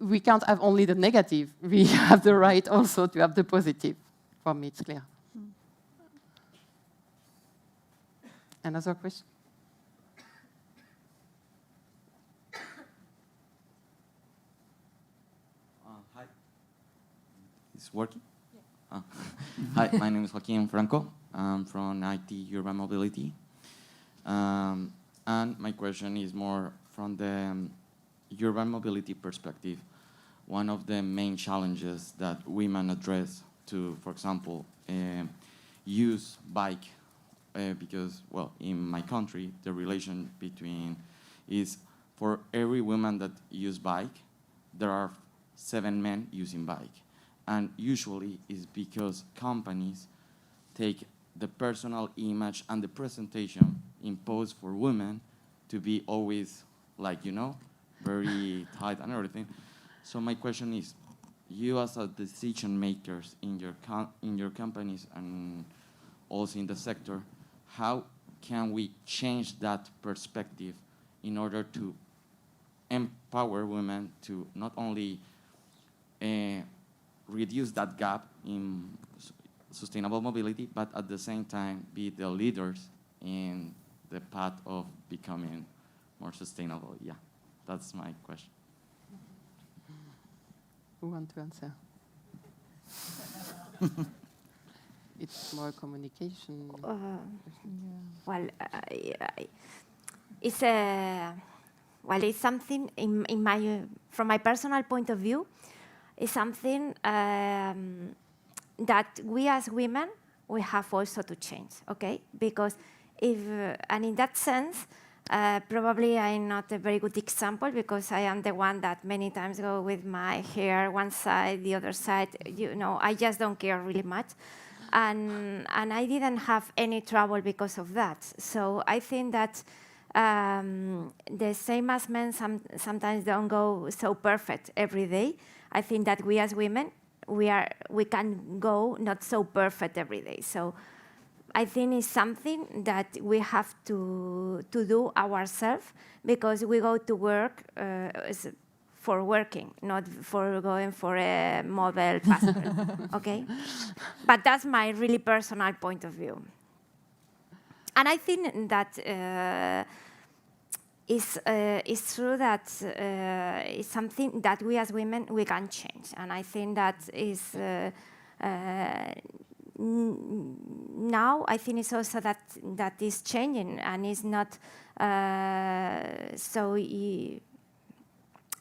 we can't have only the negative. We have the right also to have the positive. For me, it's clear. Another question? Hi. It's working? Yeah. Hi, my name is Joaquin Franco. I'm from EIT Urban Mobility. And my question is more from the urban mobility perspective, one of the main challenges that women address to, for example, use bike, because, well, in my country, the relation between is for every woman that use bike, there are 7 men using bike. And usually it's because companies take the personal image and the presentation imposed for women to be always like, you know, very tight and everything. So my question is, you as a decision makers in your companies and also in the sector, how can we change that perspective in order to empower women to not only reduce that gap in sustainable mobility, but at the same time be the leaders in the path of becoming more sustainable? Yeah, that's my question. Who wants to answer? It's more communication. Well, it's something in my from my personal point of view. It's something that we as women we have also to change. Okay, because and in that sense. Probably I'm not a very good example because I am the one that many times go with my hair one side, the other side. You know, I just don't care really much. And I didn't have any trouble because of that. So I think that the same as men sometimes don't go so perfect every day. I think that we as women, we can go not so perfect every day. So I think it's something that we have to do ourselves because we go to work for working, not for going for a mobile passport, okay? But that's my really personal point of view. And I think that it's true that it's something that we as women, we can change. And I think that is now I think it's also that is changing and it's not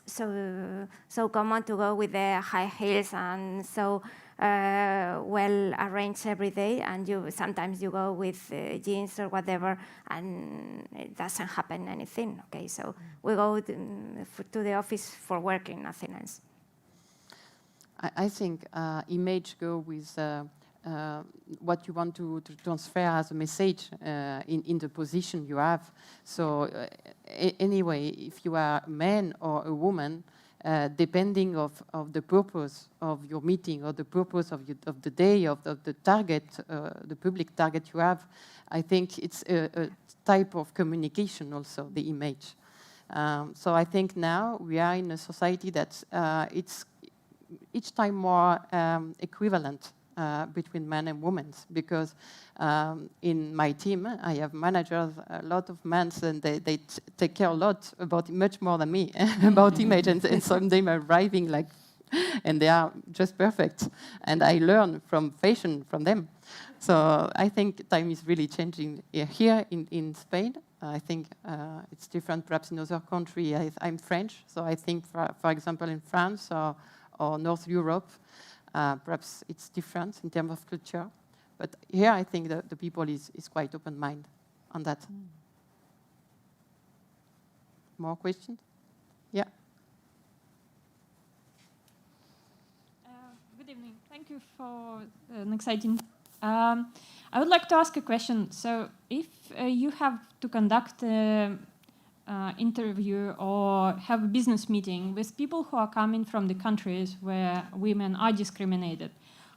so common to go with the high heels and so well arranged every day, and sometimes you go with jeans or whatever, and it doesn't happen anything. Okay, so we go to the office for working, nothing else. I think image go with what you want to transfer as a message in the position you have. So anyway, if you are a man or a woman, depending of the purpose of your meeting or the purpose of the day, of the target, the public target you have, I think it's a type of communication also, the image. So I think now we are in a society that it's each time more equivalent between men and women, because in my team I have managers, a lot of men, and they take care a lot about much more than me about image, and some of them are arriving like, and they are just perfect, and I learn from fashion from them. So I think time is really changing here in Spain. I think it's different perhaps in other countries. I'm French, so I think for example in France or North Europe, perhaps it's different in terms of culture. But here I think the people is quite open-minded on that. More questions? Yeah. Good evening. Thank you for an exciting. I would like to ask a question. So if you have to conduct an interview or have a business meeting with people who are coming from the countries where women are discriminated,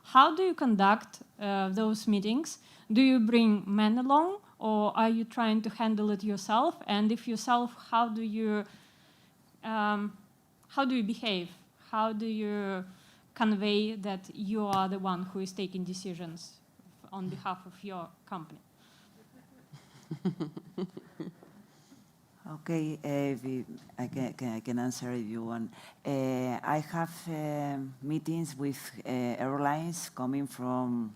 how do you conduct those meetings? Do you bring men along, or are you trying to handle it yourself? And if yourself, how do you behave? How do you convey that you are the one who is taking decisions on behalf of your company? Okay, I can answer if you want. I have meetings with airlines coming from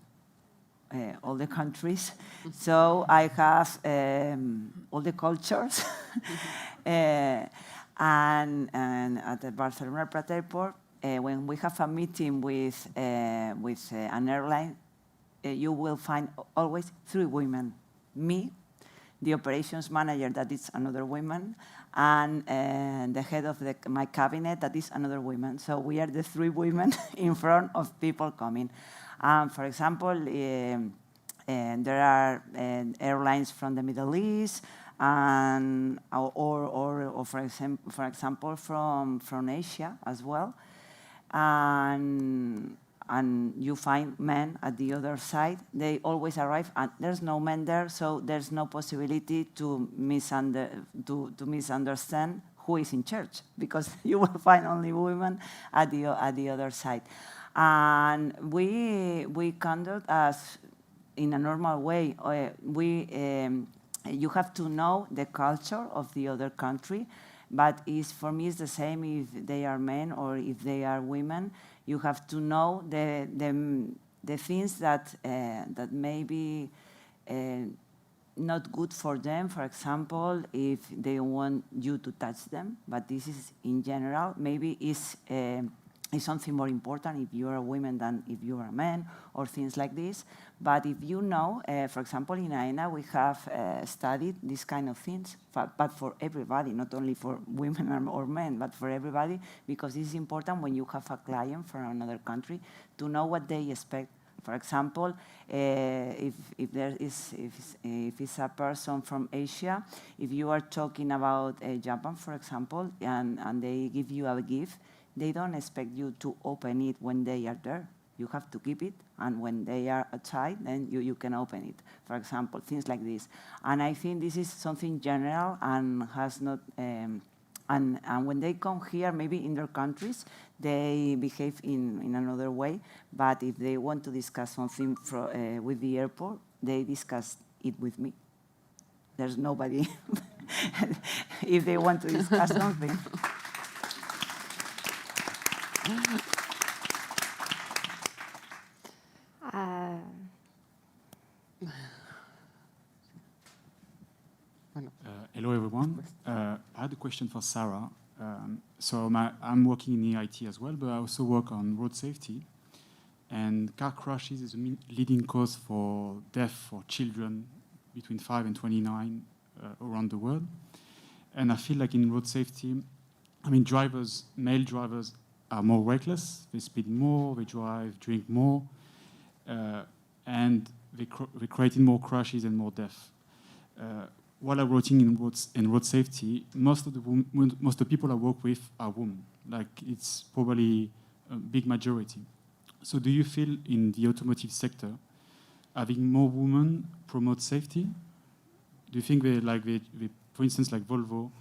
all the countries. So I have all the cultures. And at the Barcelona Prat Airport, when we have a meeting with an airline, you will find always 3 women. Me, the operations manager, that is another woman, and the head of my cabinet, that is another woman. So we are the 3 women in front of people coming. For example, there are airlines from the Middle East, and or for example from Asia as well, and you find men at the other side. They always arrive, and there's no men there, so there's no possibility to misunderstand who is in charge, because you will find only women at the other side. And we conduct as in a normal way. You have to know the culture of the other country, but for me it's the same if they are men or if they are women. You have to know the things that may be not good for them. For example, if they want you to touch them, but this is in general. Maybe it's something more important if you are a woman than if you are a man, or things like this. But if you know, for example, in AENA, we have studied these kind of things, but for everybody, not only for women or men, but for everybody, because this is important when you have a client from another country to know what they expect. For example, if it's a person from Asia, if you are talking about Japan, for example, and they give you a gift, they don't expect you to open it when they are there. You have to keep it, and when they are outside, then you can open it. For example, things like this. And I think this is something general and has not. And when they come here, maybe in their countries, they behave in another way. But if they want to discuss something with the airport, they discuss it with me. There's nobody if they want to discuss something. Hello, everyone. I had a question for Sara. I'm working in EIT as well, but I also work on road safety. And car crashes is a leading cause for death for children between 5 and 29 around the world. And I feel like in road safety, male drivers are more reckless, they speed more, they drink more, and they're creating more crashes and more death. While I'm working in road safety, most of the people I work with are women. Like, it's probably a big majority. So do you feel in the automotive sector, having more women promote safety? Do you think for instance, like Volvo,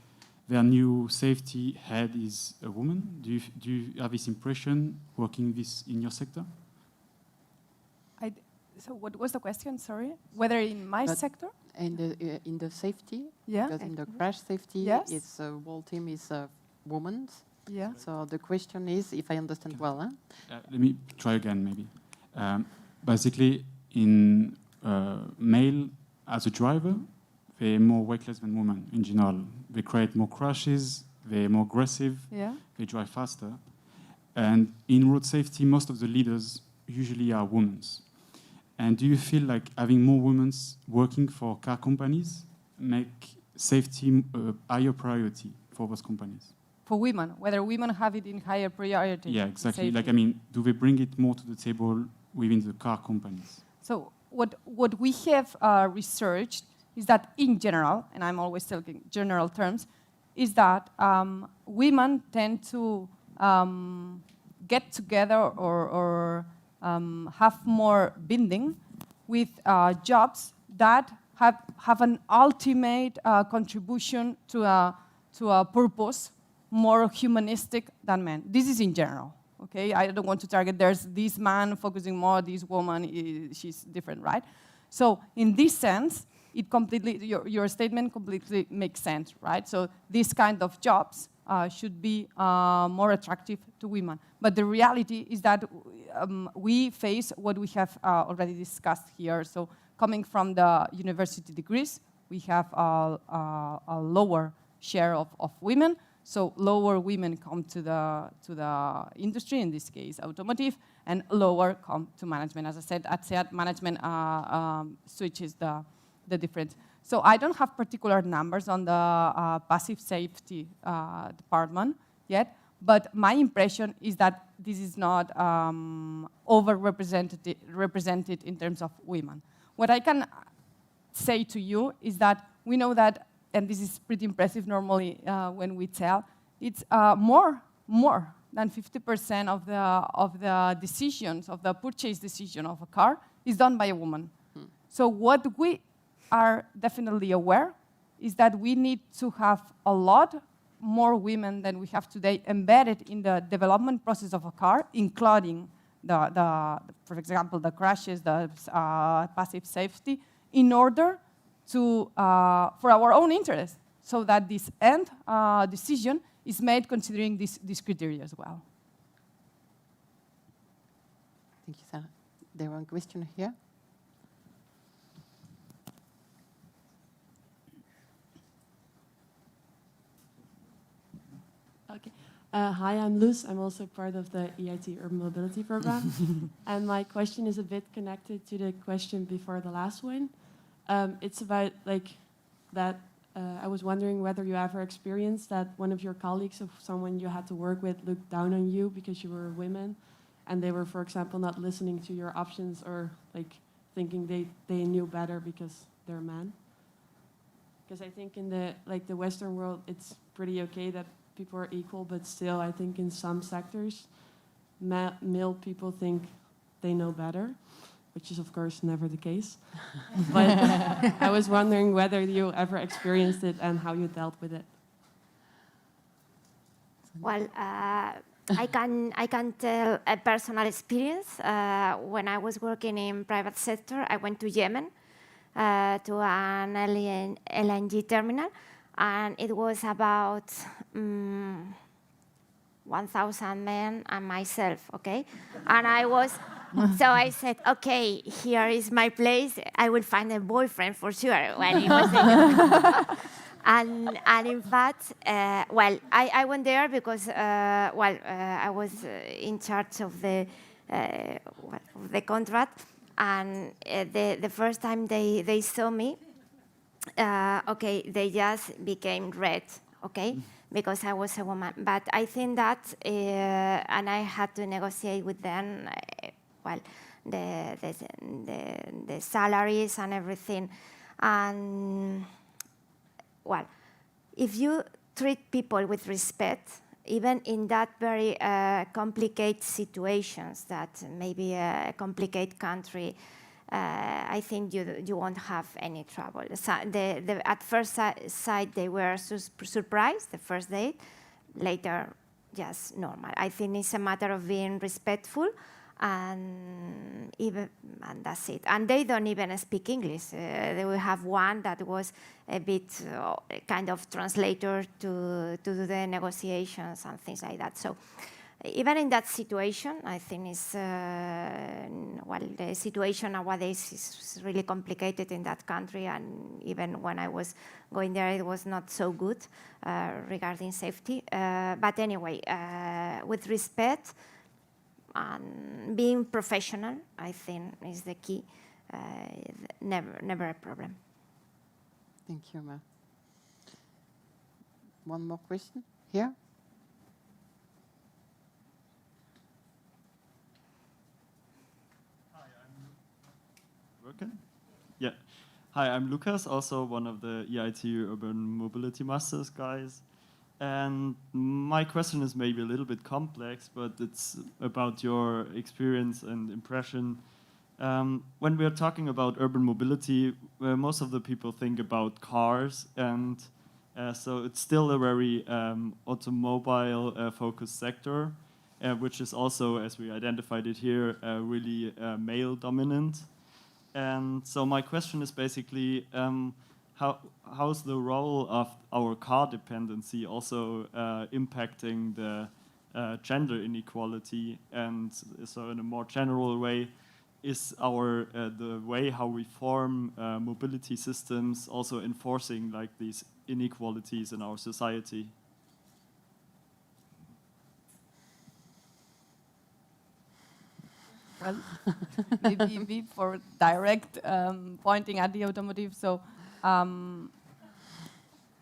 their new safety head is a woman? Do you have this impression working in your sector? So what was the question, sorry? Whether in my sector? In the safety? Yeah. Because in the crash safety, yes. It's whole team is women. Yeah. So the question is, if I understand well, let me try again, maybe. Basically, in male as a driver, they're more reckless than women in general. They create more crashes, they're more aggressive, they drive faster. And in road safety, most of the leaders usually are women. And do you feel like having more women working for car companies make safety a higher priority for those companies? For women, whether women have it in higher priority? Yeah, exactly. Safety. Do they bring it more to the table within the car companies? So what we have researched is that in general, and I'm always talking general terms, is that women tend to get together or have more binding with jobs that have an ultimate contribution to a purpose more humanistic than men. This is in general. Okay, I don't want to target. There's this man focusing more. This woman, she's different, right? So in this sense, it completely your statement completely makes sense, right? So these kind of jobs should be more attractive to women. But the reality is that we face what we have already discussed here. So coming from the university degrees, we have a lower share of women. So lower women come to the industry, in this case automotive, and lower come to management. As I said, at SEAT, management switches the difference. So I don't have particular numbers on the passive safety department yet, but my impression is that this is not represented in terms of women. What I can say to you is that we know that, and this is pretty impressive normally when we tell, it's more than 50% of the decisions, of the purchase decision of a car is done by a woman. So what we are definitely aware is that we need to have a lot more women than we have today embedded in the development process of a car, including for example, the crashes, the passive safety, in order to, for our own interest, so that this end decision is made considering this criteria as well. Thank you, Sarah. There was a question here. Okay. Hi, I'm Luz. I'm also part of the EIT Urban Mobility Program. And my question is a bit connected to the question before the last one. It's about that I was wondering whether you ever experienced that one of your colleagues or someone you had to work with looked down on you because you were a woman, and they were, for example, not listening to your options or thinking they knew better because they're a man. Because I think in the Western world, it's pretty okay that people are equal, but still, I think in some sectors, male people think they know better, which is, of course, never the case. But I was wondering whether you ever experienced it and how you dealt with it. Well, I can tell a personal experience. When I was working in private sector, I went to Yemen to an LNG terminal, and it was about 1,000 men and myself, okay? And I was, so I said, okay, here is my place. I will find a boyfriend for sure. When it was and in fact, well, I went there because, I was in charge of the contract, and the first time they saw me, okay, they just became red, okay, because I was a woman. But I think that, and I had to negotiate with them, well, the salaries and everything. And, well, if you treat people with respect, even in that very complicated situations that maybe a complicated country, I think you won't have any trouble. So at first sight, they were surprised, the first date. Later, just normal. I think it's a matter of being respectful, and that's it. And they don't even speak English. They will have one that was a bit kind of translator to do the negotiations and things like that. So even in that situation, I think it's, well, the situation nowadays is really complicated in that country, and even when I was going there, it was not so good regarding safety. But anyway, with respect and being professional, I think is the key. Never a problem. Thank you, Ma. One more question here. Working? Yeah. Hi, I'm Lucas, also one of the EIT Urban Mobility Masters guys. And my question is maybe a little bit complex, but it's about your experience and impression. When we are talking about urban mobility, most of the people think about cars, and so it's still a very automobile-focused sector, which is also, as we identified it here, really male-dominant. And so my question is basically, how's the role of our car dependency also impacting the gender inequality, and so in a more general way, is our the way how we form mobility systems also enforcing like these inequalities in our society? Well, maybe for direct pointing at the automotive. So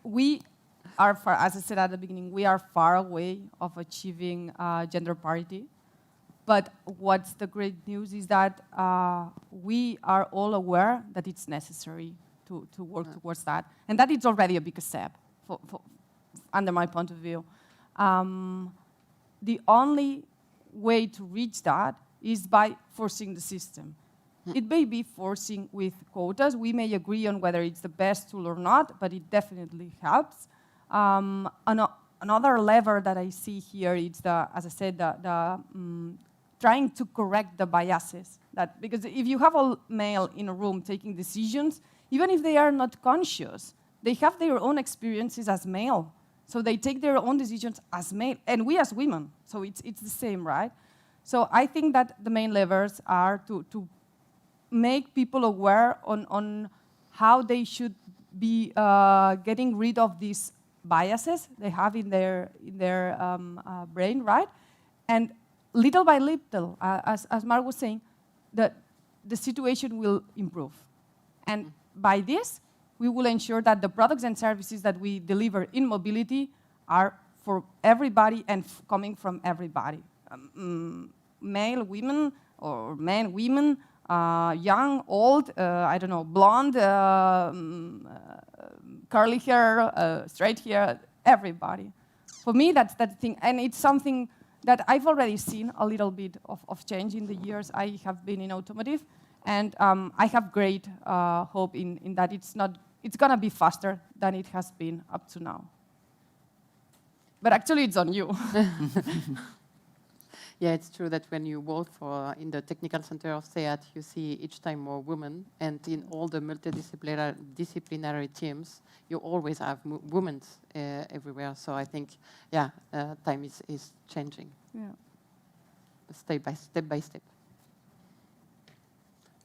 we are far, as I said at the beginning, we are far away of achieving gender parity. But what's the great news is that we are all aware that it's necessary to work towards that, and that it's already a big step, under my point of view. The only way to reach that is by forcing the system. It may be forcing with quotas. We may agree on whether it's the best tool or not, but it definitely helps. Another lever that I see here is as I said, trying to correct the biases. Because if you have a male in a room taking decisions, even if they are not conscious, they have their own experiences as male. So they take their own decisions as male, and we as women. So it's the same, right? So I think that the main levers are to make people aware on how they should be getting rid of these biases they have in their brain, right? And little by little, as Mark was saying, the situation will improve. And by this, we will ensure that the products and services that we deliver in mobility are for everybody and coming from everybody. Male, women, or men, women, young, old, I don't know, blonde, curly hair, straight hair, everybody. For me, that's that thing, and it's something that I've already seen a little bit of change in the years I have been in automotive, and I have great hope in that it's gonna be faster than it has been up to now. But actually, it's on you. Yeah, it's true that when you work in the technical center of SEAT, you see each time more women, and in all the multidisciplinary teams, you always have women everywhere. So I think, yeah, time is changing. Yeah. Step by step.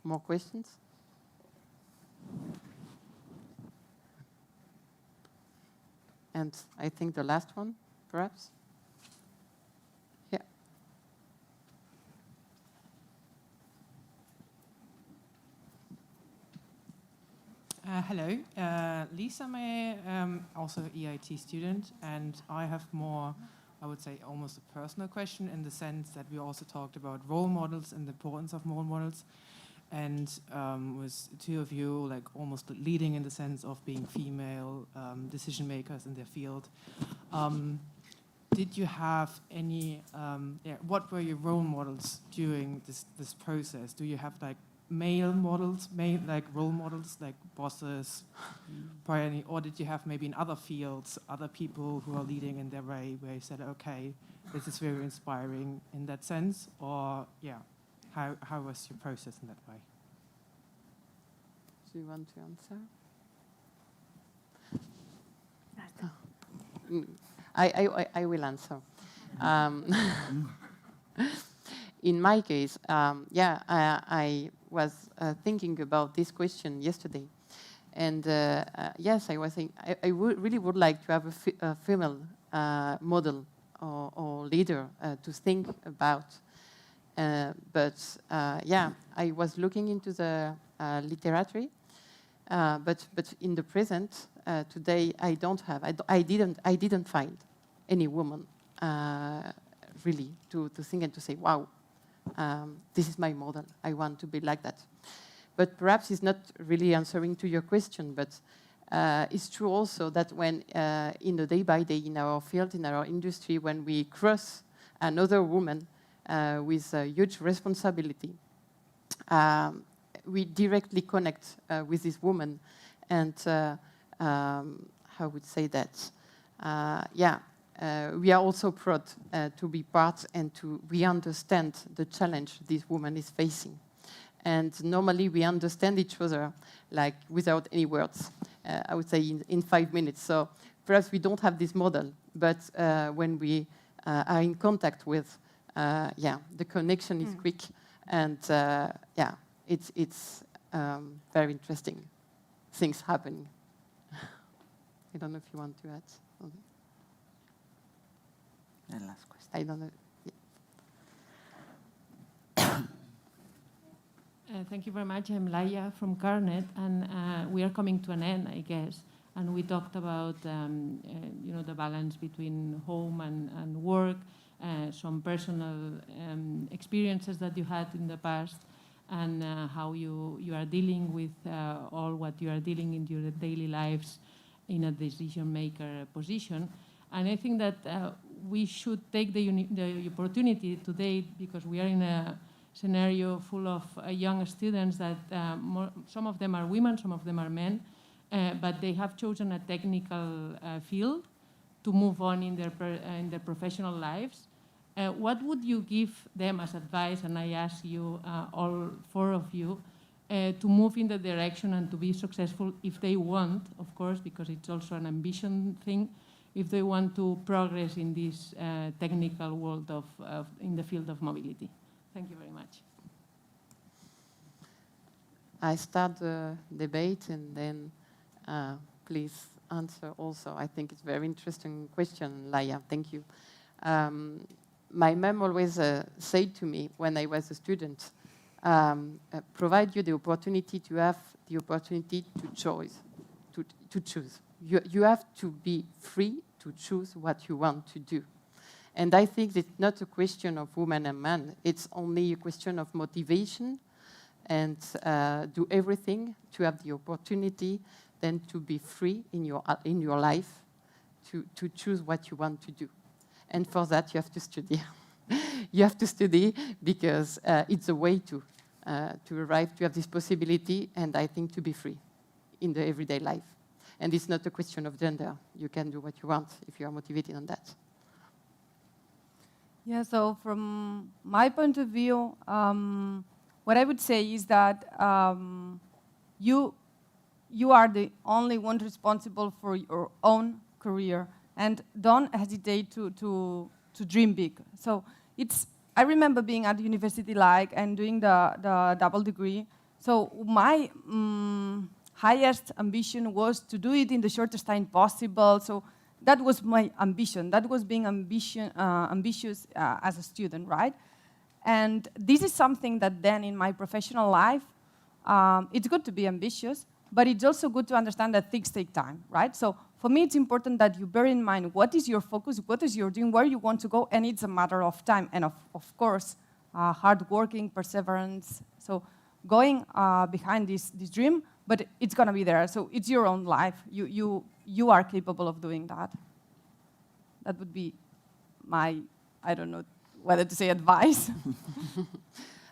More questions? And I think the last one, perhaps. Yeah. Hello, Lisa, also an EIT student, and I have more, I would say, almost a personal question in the sense that we also talked about role models and the importance of role models, and with two of you like almost leading in the sense of being female decision makers in their field. Did you have any, what were your role models during this process? Do you have like male models, like role models, like bosses, or did you have maybe in other fields, other people who are leading in their way where you said, okay, this is very inspiring in that sense? Or, yeah, how was your process in that way? Do you want to answer? I will answer. In my case, I was thinking about this question yesterday. And yes, I was thinking, I really would like to have a female model or leader to think about. But I was looking into the literature. But in the present, today, I didn't find any woman really to think and to say, wow, this is my model. I want to be like that. But perhaps it's not really answering to your question, but it's true also that when in the day by day in our field, in our industry, when we cross another woman with a huge responsibility, we directly connect with this woman, and how would say that? We are also proud to be part and we understand the challenge this woman is facing. And normally we understand each other like without any words, I would say in 5 minutes. So perhaps we don't have this model, but when we are in contact with, the connection is quick, and it's very interesting things happening. I don't know if you want to add something. The last question. I don't know. Thank you very much. I'm Laia from CARNET, and we are coming to an end, I guess. And we talked about, the balance between home and work, some personal experiences that you had in the past, and how you are dealing with all what you are dealing in your daily lives in a decision-maker position. And I think that we should take the opportunity today, because we are in a scenario full of young students that some of them are women, some of them are men, but they have chosen a technical field to move on in their professional lives. What would you give them as advice? And I ask you, all four of you, to move in the direction and to be successful if they want, of course, because it's also an ambition thing, if they want to progress in this technical world in the field of mobility. Thank you very much. I start the debate, and then please answer also. I think it's a very interesting question, Laia. Thank you. My mom always said to me when I was a student, provide you the opportunity to have the opportunity to choose. You have to be free to choose what you want to do. And I think it's not a question of women and men. It's only a question of motivation, and do everything to have the opportunity then to be free in your life to choose what you want to do. And for that, you have to study. You have to study because it's a way to arrive to have this possibility, and I think to be free in the everyday life. And it's not a question of gender. You can do what you want if you are motivated on that. Yeah, so from my point of view, what I would say is that you are the only one responsible for your own career, and don't hesitate to dream big. So I remember being at university and doing the double degree. So my highest ambition was to do it in the shortest time possible. So that was my ambition. That was being ambitious as a student, right? And this is something that then in my professional life, it's good to be ambitious, but it's also good to understand that things take time, right? So for me, it's important that you bear in mind what is your focus, what is your dream, where you want to go, and it's a matter of time. And of course, hard working, perseverance. So going behind this dream, but it's going to be there. So it's your own life. You are capable of doing that. That would be my, I don't know whether to say advice.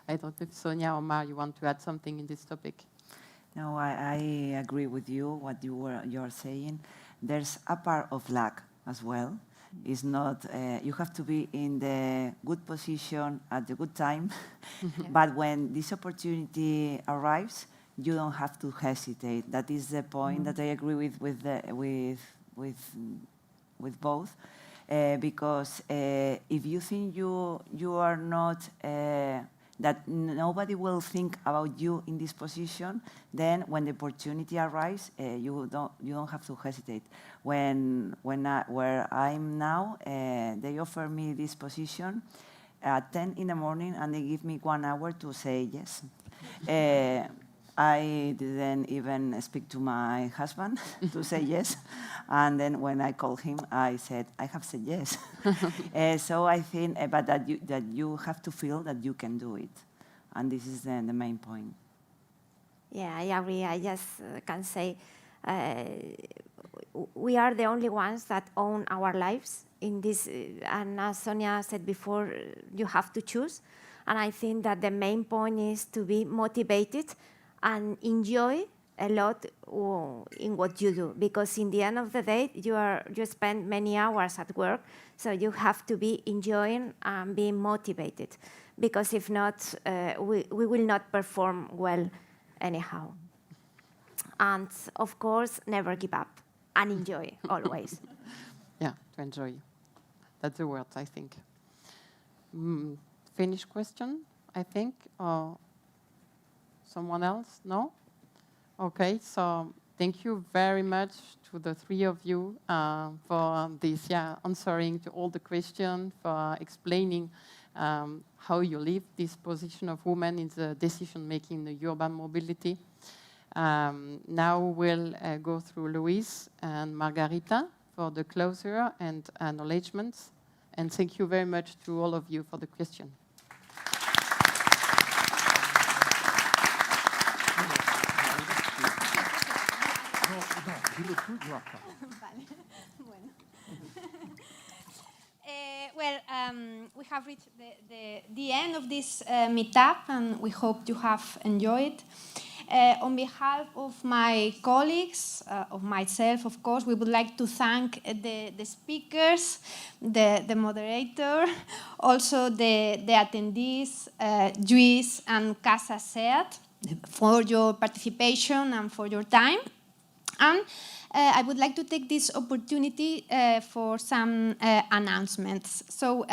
I don't know if Sonia or Mar, you want to add something in this topic? No, I agree with you, what you're saying. There's a part of luck as well. It's not, you have to be in the good position at the good time, but when this opportunity arrives, you don't have to hesitate. That is the point that I agree with both, because if you think you are not, that nobody will think about you in this position, then when the opportunity arrives, you don't have to hesitate. Where I'm now, they offer me this position at 10 in the morning, and they give me 1 hour to say yes. I didn't even speak to my husband to say yes. And then when I called him, I said, I have said yes. So I think but that you have to feel that you can do it. And this is the main point. Yeah, I agree. I just can say we are the only ones that own our lives in this. And as Sonia said before, you have to choose. And I think that the main point is to be motivated and enjoy a lot in what you do, because in the end of the day, you spend many hours at work, so you have to be enjoying and being motivated, because if not, we will not perform well anyhow. And of course, never give up and enjoy always. Yeah, to enjoy. That's the word, I think. Finished question, I think, or someone else? No? Okay, so thank you very much to the three of you for this, answering to all the questions, for explaining how you live this position of women in the decision-making in the urban mobility. Now we'll go through Lluís and Margarita for the closure and acknowledgements. And thank you very much to all of you for the question. We have reached the end of this meetup, and we hope you have enjoyed. On behalf of my colleagues, of myself, of course, we would like to thank the speakers, the moderator, also the attendees, Lluís and CASA SEAT, for your participation and for your time. And I would like to take this opportunity for some announcements. So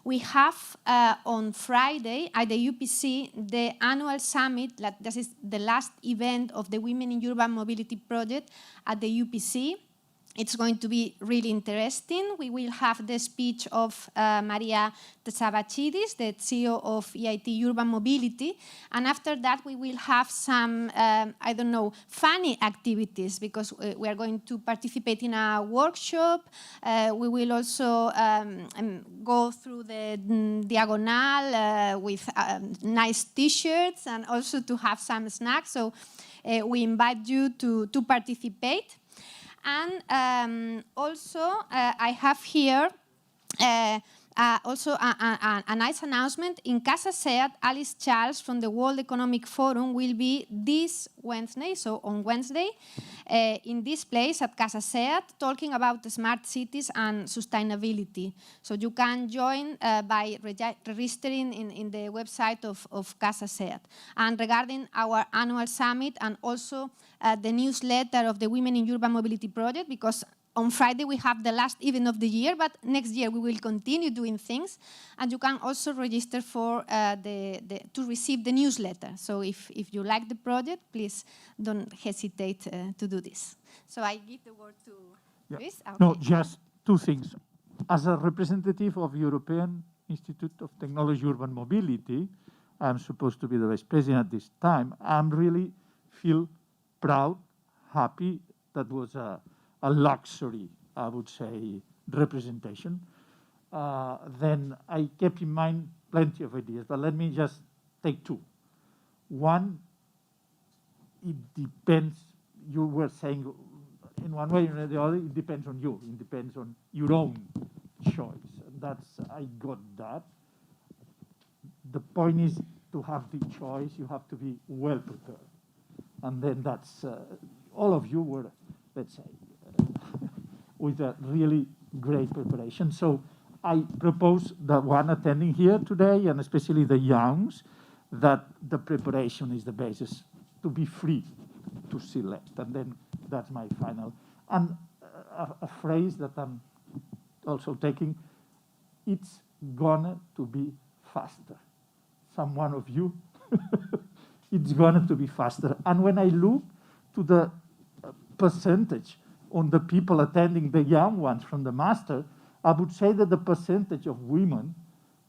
we have on Friday at the UPC the annual summit. This is the last event of the Women in Urban Mobility project at the UPC. It's going to be really interesting. We will have the speech of Maria Tesavachidis, the CEO of EIT Urban Mobility. And after that, we will have some, funny activities, because we are going to participate in a workshop. We will also go through the diagonal with nice T-shirts, and also to have some snacks. So we invite you to participate. And also, I have here also a nice announcement. In CASA SEAT, Alice Charles from the World Economic Forum will be this Wednesday, so on Wednesday, in this place at CASA SEAT, talking about the smart cities and sustainability. So you can join by registering in the website of CASA SEAT. And regarding our annual summit and also the newsletter of the Women in Urban Mobility project, because on Friday we have the last event of the year, but next year we will continue doing things, and you can also register for to receive the newsletter. So if you like the project, please don't hesitate to do this. So I give the word to Lluís. Okay. No, just two things. As a representative of European Institute of Technology Urban Mobility, I'm supposed to be the vice president at this time. I'm really feel proud, happy. That was a luxury, I would say, representation. Then I kept in mind plenty of ideas, but let me just take two. One, it depends, you were saying in one way or the other, it depends on you. It depends on your own choice. I got that. The point is to have the choice, you have to be well prepared. And then that's, all of you were, let's say, with a really great preparation. So I propose the one attending here today, and especially the youngs, that the preparation is the basis to be free to select. And then that's my final. And a phrase that I'm also taking, it's gonna to be faster. Some one of you, it's gonna to be faster. And when I look to the percentage on the people attending, the young ones from the master, I would say that the percentage of women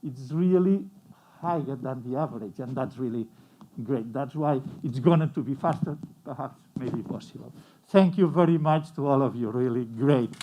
is really higher than the average, and that's really great. That's why it's going to be faster, perhaps, maybe possible. Thank you very much to all of you, really great.